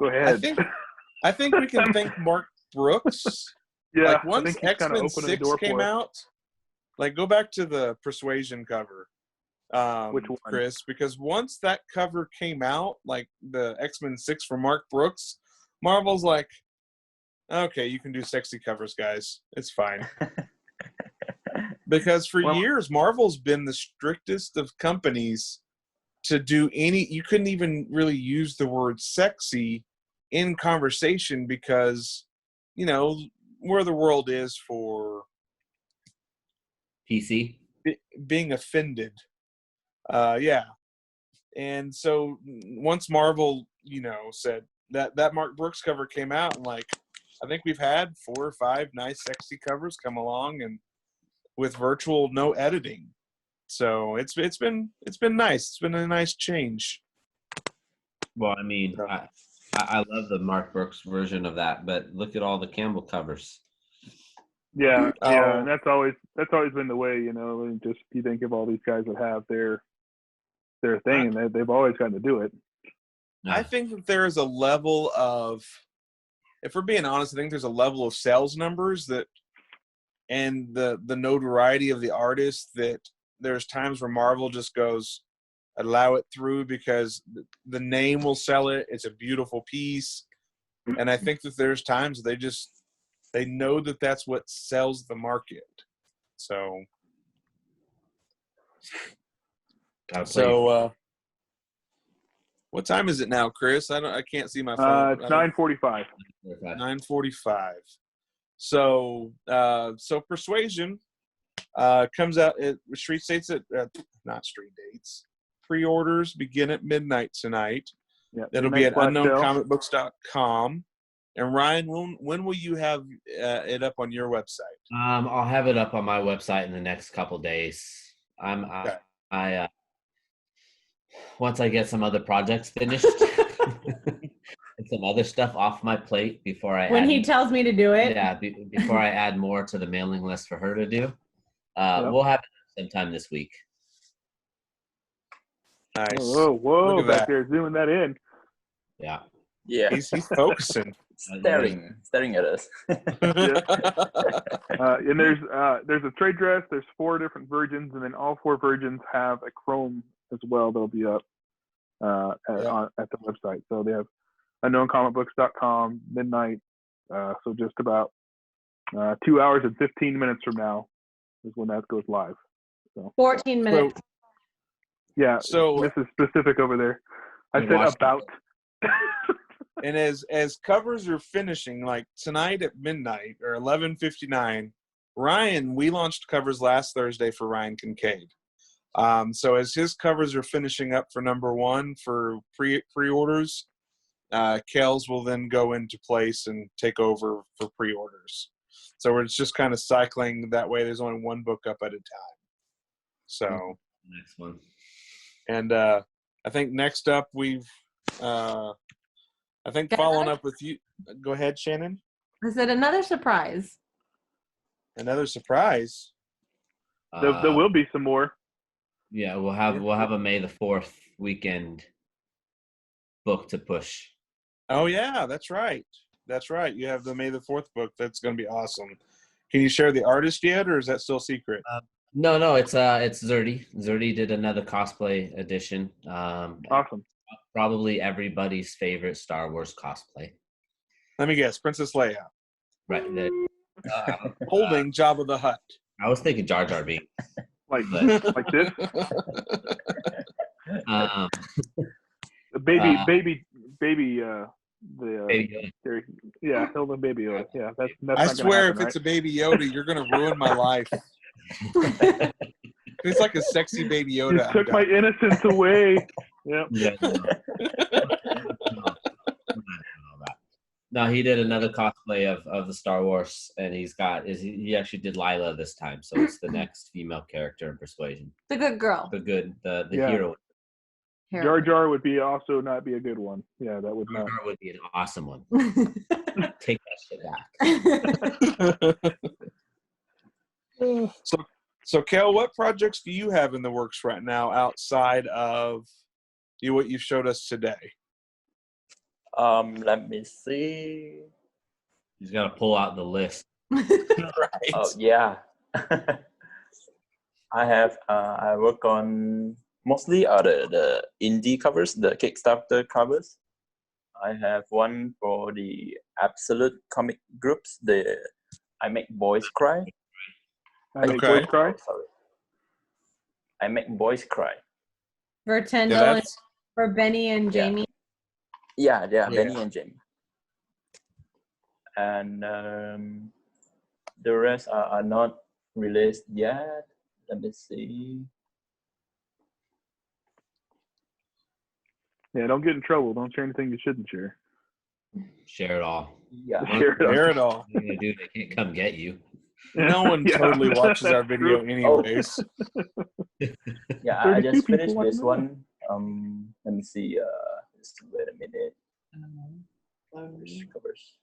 go ahead. I think we can thank Mark Brooks. Yeah, like I once think he's kinda X-Men opening the 6 door came for us. out, like go back to the Persuasion cover, Which one? Chris? Because once that cover came out, like the X-Men 6 for Mark Brooks, Marvel's like, okay, you can do sexy covers, guys. It's fine. Because for years, Marvel's been the strictest of companies to do any. You couldn't even really use the word sexy in conversation because, you know, where the world is for PC. being offended. Yeah. And so once Marvel, you know, said that Mark Brooks cover came out, and like, I think we've had 4 or 5 nice sexy covers come along, and with virtual no editing. So it's been nice. It's been a nice change. Well, I mean, I love the Mark Brooks version of that, but look at all the Campbell covers. Yeah, Oh. and that's always been the way, you know. And just you think of all these guys that have their thing, and they've always gotten to do it. I think that there is a level of, if we're being honest, I think there's a level of sales numbers that, and the notoriety of the artist, that there's times where Marvel just goes, allow it through because the name will sell it. It's a beautiful piece. And I think that there's times they know that that's what sells the market. So, what time is it now, Chris? I can't see my phone. It's 9:45. 9:45. So Persuasion comes out at street dates not street dates. Pre-orders begin at midnight tonight. Yeah, that'll be at unknowncomicbooks.com. And Ryan, when will you have it up on your website? I'll have it up on my website in the next couple days. I once I get some other projects finished and some other stuff off my plate before he tells me to do it. Yeah, before I add more to the mailing list for her to do. We'll have it sometime this week. Nice. Whoa! Back there, zooming that in. Yeah. Yeah. He's focusing. staring at us. And there's a trade dress. There's 4 different versions, and then all 4 versions have a Chrome as well. That'll be up at the website. So they have unknowncomicbooks.com midnight. So just about 2 hours and 15 minutes from now is when that goes live. So 14 minutes. yeah, So Mrs. Specific over there. I You said watched about. and as covers are finishing, like tonight at midnight or 11:59, Ryan, we launched covers last Thursday for Ryan Kincaid. So as his covers are finishing up for #1 for pre-orders, Kael's will then go into place and take over for pre-orders. So it's just kind of cycling that way. There's only one book up at a time. So Next one. and I think next up we've I think following up with you. Go ahead, Shannon. I said another surprise. Another surprise. There will be some more. Yeah, we'll have a May the 4th weekend book to push. Oh yeah, that's right. That's right. You have the May the 4th book. That's going to be awesome. Can you share the artist yet, or is that still secret? No, it's Zerdy. Zerdy did another cosplay edition. Awesome. Probably everybody's favorite Star Wars cosplay. Let me guess. Princess Leia Right there. holding Jabba the Hutt. I was thinking Jar Jar Binks. Like But- like this. Um, Baby. Baby Yeah, Hilda Baby Yoda. Yeah, that's I not gonna swear, happen, if it's a Baby Yoda, you're going to ruin my life. It's like a sexy Baby You Yoda. took my innocence away. Yep. yeah. No, he did another cosplay of the Star Wars, and he actually did Lila this time, so it's the next female character in Persuasion. The good girl. The Yeah. hero. Jar Jar would be also not be a good one. Yeah, that would Jar not. Jar would be an awesome one. Take that shit back. So, Kael, what projects do you have in the works right now outside of what you showed us today? Let me see. He's got to pull out the list. Right. Oh yeah. I work on mostly the indie covers, the Kickstarter covers. I have one for the Absolute comic groups, the I Make Boys Cry. I make Okay. boys cry. Sorry. I Make Boys Cry. For $10 Yeah, that's for Benny and Yeah. Jamie. Yeah, Yeah. Benny and Jamie. And the rest are not released yet. Let me see. Yeah, don't get in trouble. Don't share anything you shouldn't share. Share it all. Yeah. Share it Hear all. it all. What are you gonna do? They can't come get you. No one Yeah, totally watches our that's video true. anyways. Yeah, I 32 just people finished watching this that. one. Let me see. Just wait a minute. Which covers?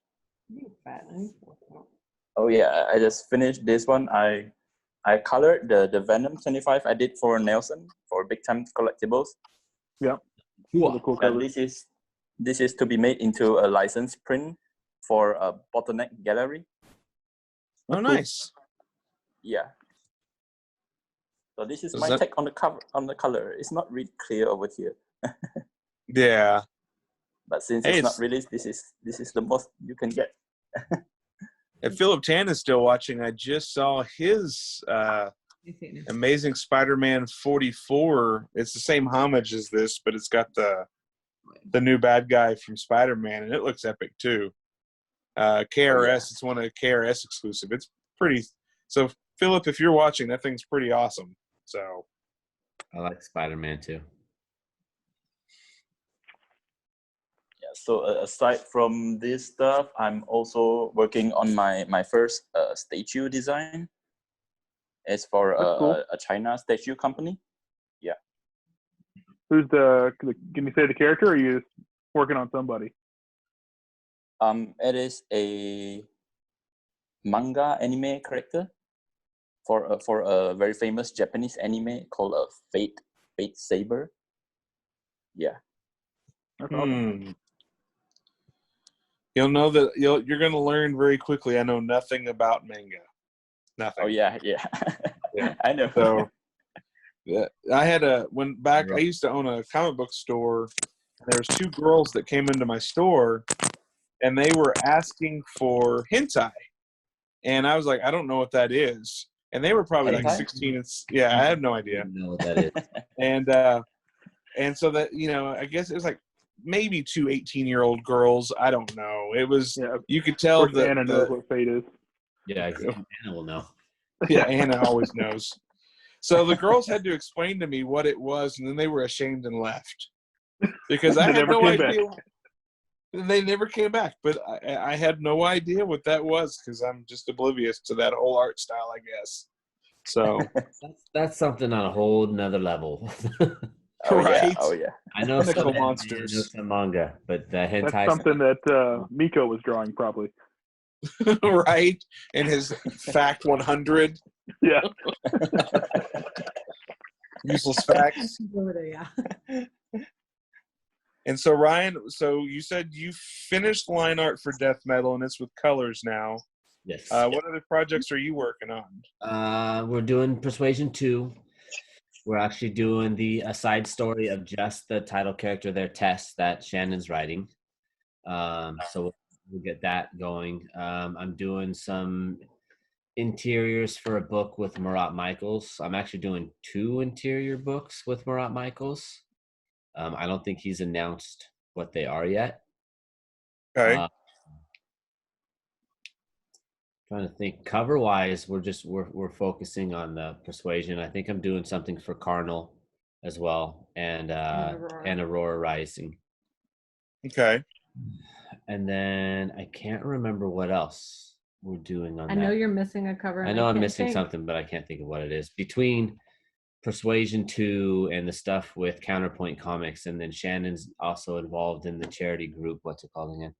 Oh yeah, I just finished this one. I colored the Venom 25 I did for Nelson for Big Time Collectibles. Really cool And cover. this is to be made into a licensed print for a Bottleneck Gallery. Oh, nice. Yeah. So this is Is my that- take on the color. It's not really clear over here, Yeah. but since Hey, it's not it's- released, this is the most you can get. If Philip Tan is still watching, I just saw his Amazing Spider-Man 44. It's the same homage as this, but it's got the new bad guy from Spider-Man, and it looks epic too. KRS, it's one of the KRS exclusive. It's pretty. So, Philip, if you're watching, that thing's pretty awesome. So, I like Spider-Man too. Yeah. So aside from this stuff, I'm also working on my first statue design. It's for That's cool. a China statue company. Who's can you say the character, or are you just working on somebody? It is a manga anime character for a very famous Japanese anime called Fate Saber. Yeah. That's awesome. You'll know that you're going to learn very quickly. I know nothing about manga. Nothing. Oh yeah. Yeah. I know. So, yeah, I had I used to own a comic book store, and there was two girls that came into my store, and they were asking for hentai. And I was like, I don't know what that is. and they were probably like Hentai? 16. Yeah, I have no I idea. don't know what that is. And so that, I guess it was like maybe 2 18-year-old girls. I don't know. It was, Yeah. you could Of tell course, Anna knows what fate is. Yeah, exactly. Anna will know. Yeah, Anna always knows. So the girls had to explain to me what it was, and then they were ashamed and left because I They had never no came idea. back. They never came back, but I had no idea what that was because I'm just oblivious to that whole art style, I guess. So, That's something on a whole nother level. Oh yeah. right? Oh yeah. I know some Pinnacle anime, I know monsters. some manga, but the hentai That's stuff, something that Miko was drawing, probably. Right? And his Fact 100 Yeah. useless facts. Over there, yeah. And so Ryan, so you said you finished line art for Death Metal, and it's with colors now. yes. What other projects are you working on? We're doing Persuasion 2. We're actually doing the side story of just the title character, their Tess, that Shannon's writing. So we'll get that going. I'm doing some interiors for a book with Murat Michaels. I'm actually doing 2 interior books with Murat Michaels. I don't think he's announced what they are yet. Okay. Trying to think. Cover wise, we're focusing on the Persuasion. I think I'm doing something for Carnal as well, and Aurora Rising. Okay. And then I can't remember what else we're doing on I that. know you're missing a cover. I know I'm can't missing think. something, but I can't think of what it is. Between Persuasion 2 and the stuff with Counterpoint Comics, and then Shannon's also involved in the charity group. What's it called again?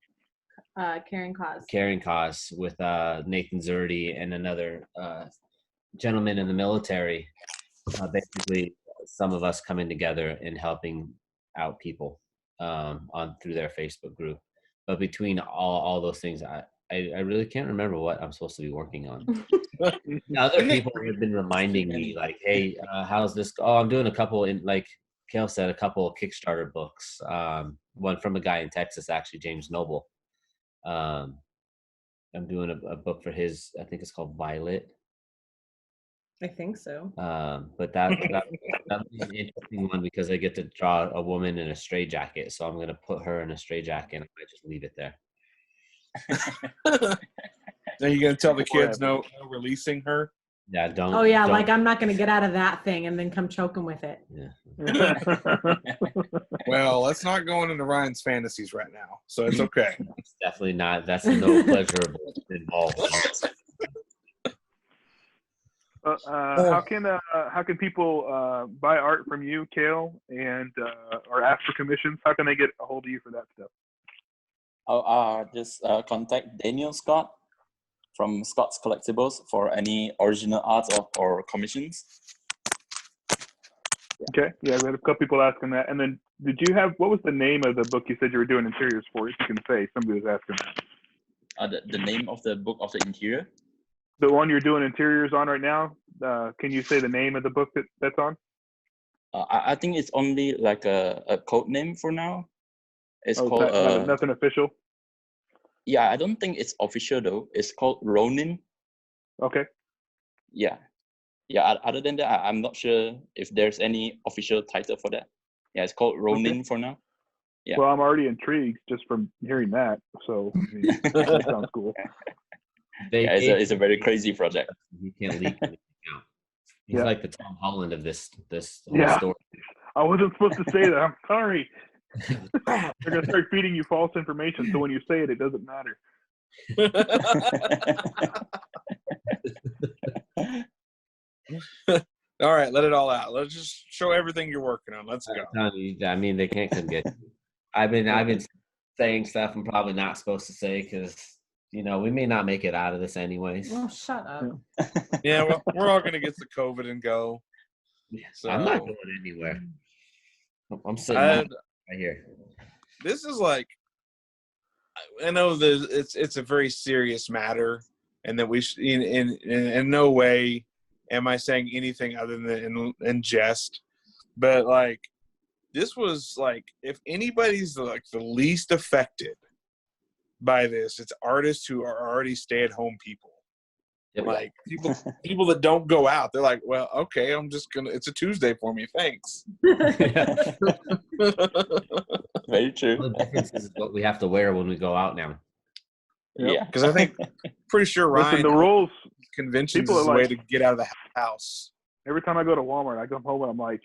Carrying Cause. Carrying Cause with Nathan Zerdy and another gentleman in the military. Basically, some of us coming together and helping out people on through their Facebook group. But between all those things, I really can't remember what I'm supposed to be working on. Other people have been reminding me, like, hey, how's this? Oh, I'm doing a couple, like Kael said, a couple of Kickstarter books. One from a guy in Texas, actually, James Noble. I'm doing a book for his, I think it's called Violet. I think so. But that was an interesting one because I get to draw a woman in a straitjacket. So I'm going to put her in a straitjacket and I might just leave it there. Are you going to tell the kids no releasing her? Yeah, don't. Oh yeah, don't, like I'm not gonna get out of that thing and then come choke him with it. Yeah. Well, let's not go into Ryan's fantasies right now, so it's okay. It's definitely not. That's no pleasurable involved. How can people buy art from you, Kael, and or ask for commissions? How can they get a hold of you for that stuff? Just contact Daniel Scott from Scott's Collectibles for any original art or commissions. Okay, yeah, we had a couple people asking that. And then, what was the name of the book you said you were doing interiors for? If you can say, somebody was asking that. The name of the book of the interior? The one you're doing interiors on right now, can you say the name of the book that's on? I think it's only like a code name for now. It's called... nothing official? Yeah, I don't think it's official though. It's called Ronin. Okay. Yeah. Other than that, I'm not sure if there's any official title for that. Yeah, it's called Ronin for now. Yeah. Well, I'm already intrigued just from hearing that. So, I mean, that sounds cool. Yeah, it's a very crazy project. You can't leak anything out. He's like the Tom Holland of this whole story. I wasn't supposed to say that. I'm sorry. They're gonna start feeding you false information, so when you say it, it doesn't matter. All right, let it all out. Let's just show everything you're working on. Let's go. I mean, they can't come get you. I've been saying stuff I'm probably not supposed to say because we may not make it out of this anyways. Oh, shut up. Yeah, well, we're all gonna get the COVID and go. So I'm not going anywhere. I'm sitting right here. This is like, I know that it's a very serious matter, and that we in no way am I saying anything other than in jest, but like this was like, if anybody's like the least affected by this, it's artists who are already stay-at-home people. Like people that don't go out, they're like, well, okay, it's a Tuesday for me. Thanks. Very true. The difference is what we have to wear when we go out now. Yeah. Because I think, pretty sure Listen, Ryan, the rules. conventions people is are a way like- to get out of the house. Every time I go to Walmart, I come home and I'm like,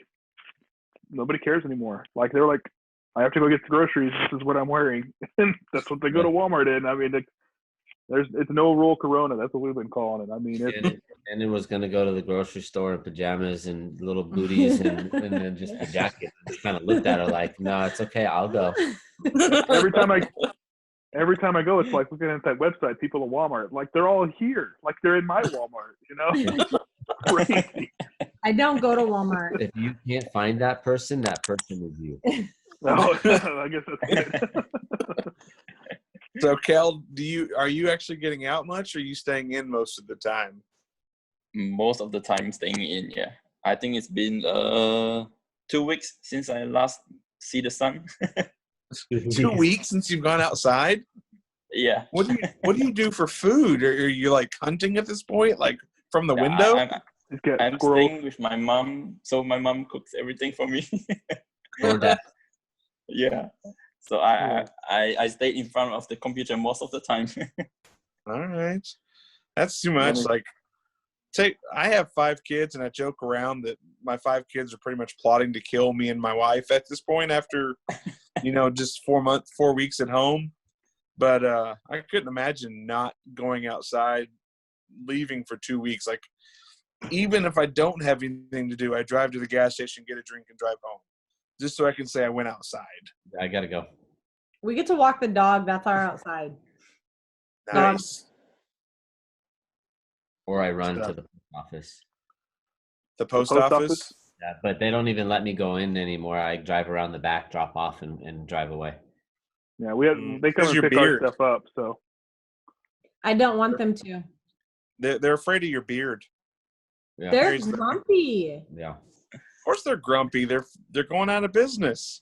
nobody cares anymore. Like they're like, I have to go get the groceries. This is what I'm wearing, and that's what they go to Walmart in. I mean, it's no rule Corona. That's what we've been calling it. I mean, And it was gonna go to the grocery store in pajamas and little booties and then just a jacket. I just kind of looked at her like, no, it's okay, I'll go. every time I go, it's like looking at that website. People at Walmart, like they're all here, like they're in my Walmart. You know, crazy. I don't go to Walmart. If you can't find that person is you. No, I guess that's good. So, Kel, are you actually getting out much, or are you staying in most of the time? Most of the time staying in, yeah. I think it's been 2 weeks since I last see the sun. 2 weeks since you've gone outside? Yeah. What do you do for food? Are you like hunting at this point, like from the window? I'm staying with my mom, so my mom cooks everything for me. Or that. Yeah. So I stay in front of the computer most of the time. All right, that's too much. Yeah. Like, I have 5 kids, and I joke around that my 5 kids are pretty much plotting to kill me and my wife at this point after, just 4 weeks at home. But I couldn't imagine not going outside, leaving for 2 weeks. Like, even if I don't have anything to do, I drive to the gas station, get a drink, and drive home, just so I can say I went outside. I gotta go. We get to walk the dog. That's our outside. Nice. Or I run to the post office. The post post office? office? Yeah, but they don't even let me go in anymore. I drive around the back, drop off, and drive away. Yeah, they come Because and your pick our beard. stuff up. So I don't want them to. They're afraid of your beard. Yeah. They're Very sad. grumpy. Yeah. Of course they're grumpy. They're going out of business.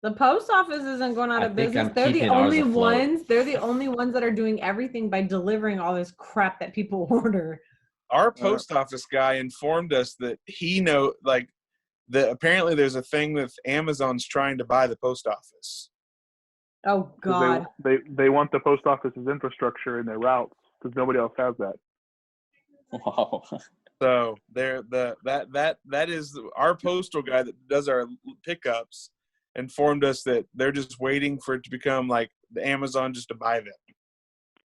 The post office isn't going out I of think business. I'm They're the keeping ours only afloat. ones. They're the only ones that are doing everything by delivering all this crap that people order. Our post office guy informed us that apparently there's a thing that Amazon's trying to buy the post office. Oh God. they want the post office's infrastructure in their routes because nobody else has that. Wow. So that is our postal guy that does our pickups informed us that they're just waiting for it to become like the Amazon just to buy them.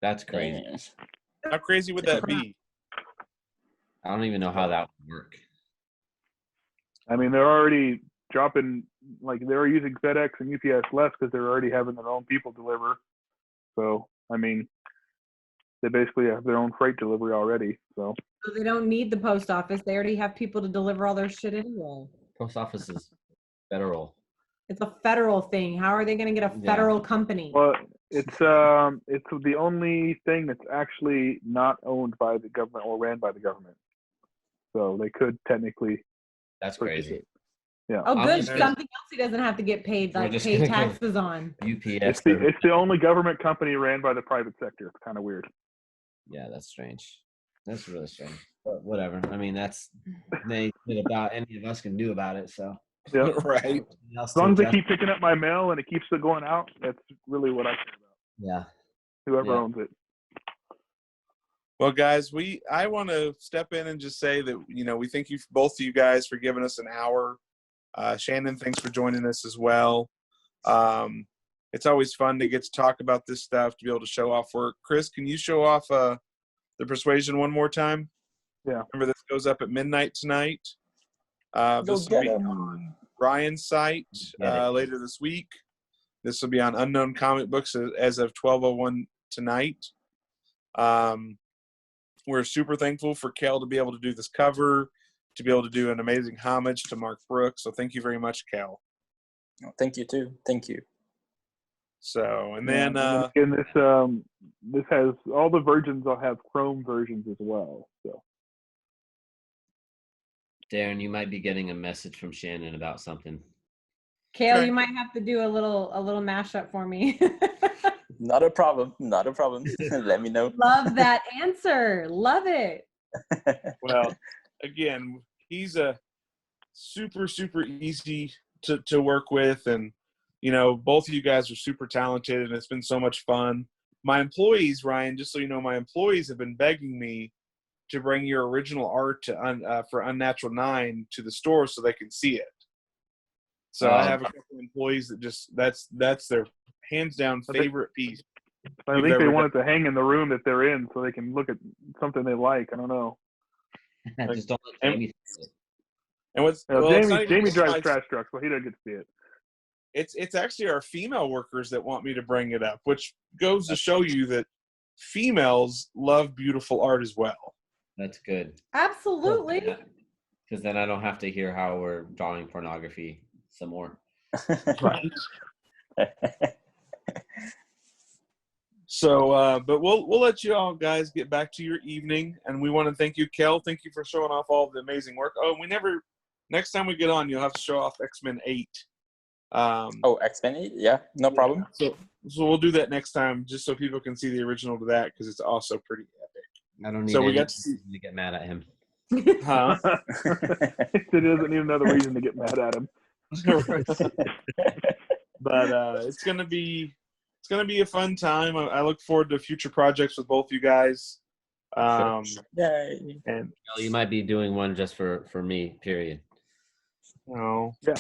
That's crazy. Damn. How crazy would that be? I don't even know how that would work. I mean, they're already dropping, like they're using FedEx and UPS less because they're already having their own people deliver. So, I mean, they basically have their own freight delivery already. So they don't need the post office. They already have people to deliver all their shit anyway. Post office is federal. It's a federal thing. How are they going to get a federal company? Well, it's the only thing that's actually not owned by the government or ran by the government. So they could technically. That's purchase crazy. it. Yeah. Oh, good. just Something gonna- else he doesn't have to get paid, We're like just pay gonna go- taxes on. UPS. It's the only government company ran by the private sector. It's kind of weird. Yeah, that's strange. That's really strange. But whatever. I mean, that's they did about any of us can do about it. So Yeah. Right. As long as they keep picking up my mail and it keeps it going out, that's really what I care about. Yeah. Whoever Yeah. owns it. Well, guys, I want to step in and just say that, we thank you, both of you guys, for giving us an hour. Shannon, thanks for joining us as well. It's always fun to get to talk about this stuff, to be able to show off work. Chris, can you show off the Persuasion one more time? Yeah. Remember, this goes up at midnight tonight. Go This will get be 'em. on Ryan's site later this week. This will be on Unknown Comic Books as of 12:01 tonight. We're super thankful for Kael to be able to do this cover, to be able to do an amazing homage to Mark Brooks. So thank you very much, Kael. Thank you too. Thank you. So, and then again, this has all the versions. I'll have Chrome versions as well. So Darren, you might be getting a message from Shannon about something. Kael, Okay. you might have to do a little mashup for me. Not a problem. Not a problem. Let me know. Love that answer. Love it. Well, again, he's a super, super easy to work with. And, both of you guys are super talented, and it's been so much fun. My employees, Ryan, just so you know, my employees have been begging me to bring your original art for Unnatural 9 to the store so they can see it. So I have a couple of employees that just that's their hands down favorite piece. I think they want it to hang in the room that they're in so they can look at something they like. I don't know. Just don't let Jamie see it. And what's Jamie drives trash trucks, so he doesn't get to see it. It's actually our female workers that want me to bring it up, which goes to show you that females love beautiful art as well. That's good. Absolutely. Because then I don't have to hear how we're drawing pornography some more. Right. So, but we'll let you all guys get back to your evening, and we want to thank you, Kael. Thank you for showing off all of the amazing work. Oh, next time we get on, you'll have to show off X-Men 8. X-Men 8? Yeah, no problem. So we'll do that next time, just so people can see the original to that, because it's also pretty epic. I don't need to get mad at him. Huh? It doesn't need another reason to get mad at him. But it's gonna be a fun time. I look forward to future projects with both you guys. Yay! And you might be doing one just for me. Period. Oh yeah.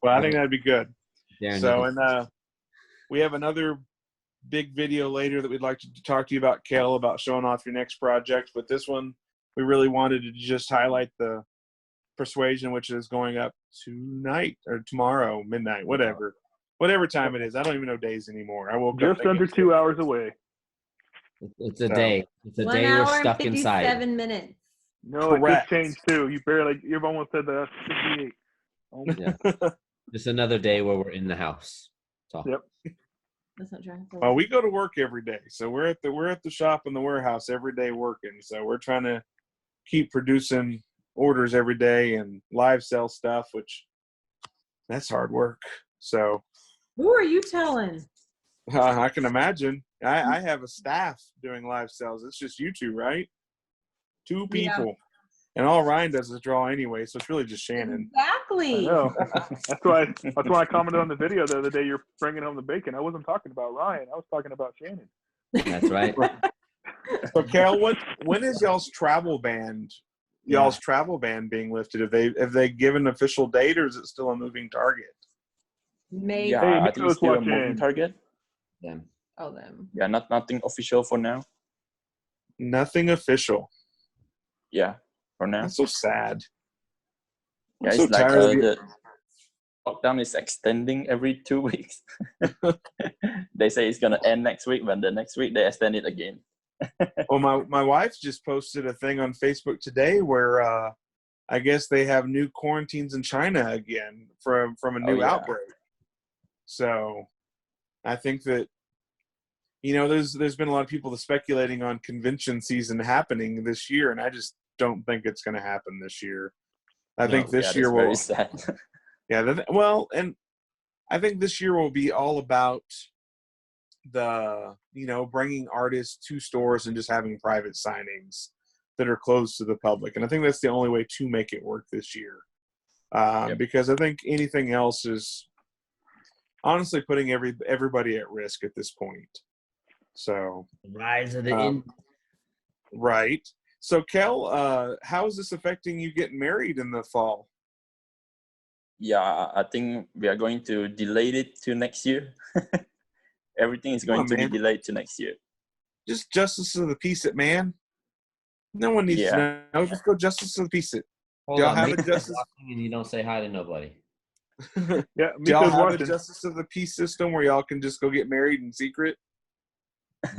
Well, I think that'd be good. Darren, so, we have another big video later that we'd like to talk to you about, Kael, about showing off your next project. But this one, we really wanted to just highlight the Persuasion, which is going up tonight or tomorrow, midnight, whatever time it is. I don't even know days anymore. I woke up just under 2 hours away. It's a day. It's a 1 day hour we're stuck and inside. 57 minutes. No, Correct. It just changed too. You've almost said that. 58. Oh. Yeah. Just another day where we're in the house. That's all. Yep. That's not true. Well, we go to work every day, so we're at the shop in the warehouse every day working. So we're trying to keep producing orders every day and live sell stuff, which that's hard work. So Who are you telling? I can imagine. I have a staff doing live sales. It's just you two, right? 2 people. Yeah. And all Ryan does is draw anyway, so it's really just Shannon. Exactly. I know. That's why I commented on the video the other day. You're bringing home the bacon. I wasn't talking about Ryan. I was talking about Shannon. That's right. So, Kael, when is y'all's travel ban being lifted? Have they given an official date, or is it still a moving target? Maybe. Yeah, I think it's still a moving target. Them. Oh, them. Yeah, nothing official for now. Nothing official. Yeah, for now. That's so sad. Yeah, I'm it's so like tired. the lockdown is extending every 2 weeks. They say it's gonna end next week, but the next week they extend it again. Well, my wife just posted a thing on Facebook today where I guess they have new quarantines in China again from a new outbreak. So I think that there's been a lot of people speculating on convention season happening this year, and I just don't think it's going to happen this year. I think this year will. Very sad. Yeah, and I think this year will be all about the bringing artists to stores and just having private signings that are closed to the public, and I think that's the only way to make it work this year. Because I think anything else is honestly putting everybody at risk at this point. So rise of the right. So Kael, how is this affecting you getting married in the fall? Yeah, I think we are going to delay it to next year. Everything is going to be delayed to next year. Just justice of the peace it, man. No one needs to know. Just go justice of the peace it. Hold y'all on, have a justice and you don't say hi to nobody. Yeah, do y'all have a justice of the peace system where y'all can just go get married in secret?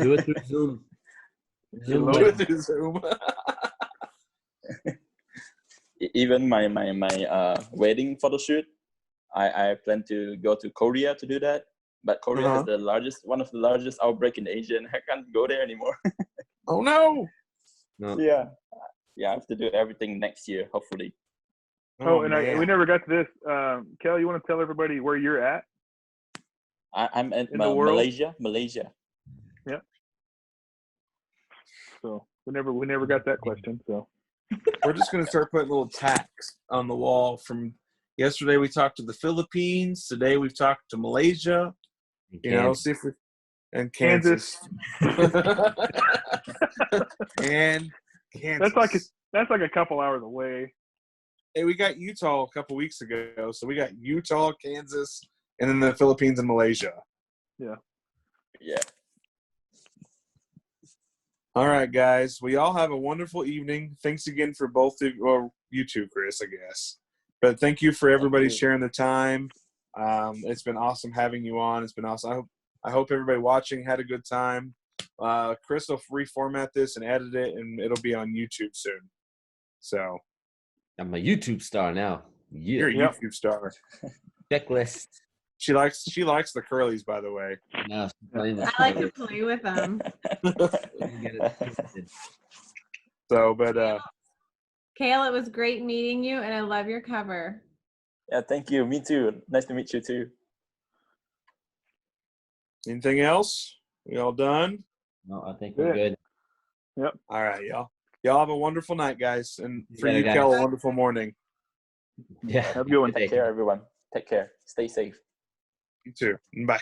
Do it through Zoom. Do it through Zoom. Even my wedding photo shoot, I plan to go to Korea to do that, but Korea has one of the largest outbreak in Asia, and I can't go there anymore. Oh no! Yeah, I have to do everything next year, hopefully. We never got to this. Kael, you want to tell everybody where you're at? I'm in In the world? Malaysia. So we never got that question. So We're just going to start putting little tacks on the wall. From yesterday, we talked to the Philippines. Today, we've talked to Malaysia. You know, see if we and Kansas. And Kansas. that's like a couple hours away. Hey, we got Utah a couple weeks ago, so we got Utah, Kansas, and then the Philippines and Malaysia. Yeah. All right, guys. We all have a wonderful evening. Thanks again for both of you two, Chris, I guess. But thank you for everybody sharing the time. It's been awesome having you on. It's been awesome. I hope everybody watching had a good time. Chris will reformat this and edit it, and it'll be on YouTube soon. So I'm a YouTube star now. Yeah. you're a YouTube star. Checklist. She likes the curlies, by the way. No, she's playing this I like to card. play with them. Get it twisted. So, but Kael, it was great meeting you, and I love your cover. Yeah, thank you. Me too. Nice to meet you too. anything else? We all done? No, I think we're good. All right, y'all. Y'all have a wonderful night, guys. And for Yeah, you, guys. Kel, a wonderful morning. Yeah. Have a good one. Take care, everyone. Take care. Stay safe. You too. Bye.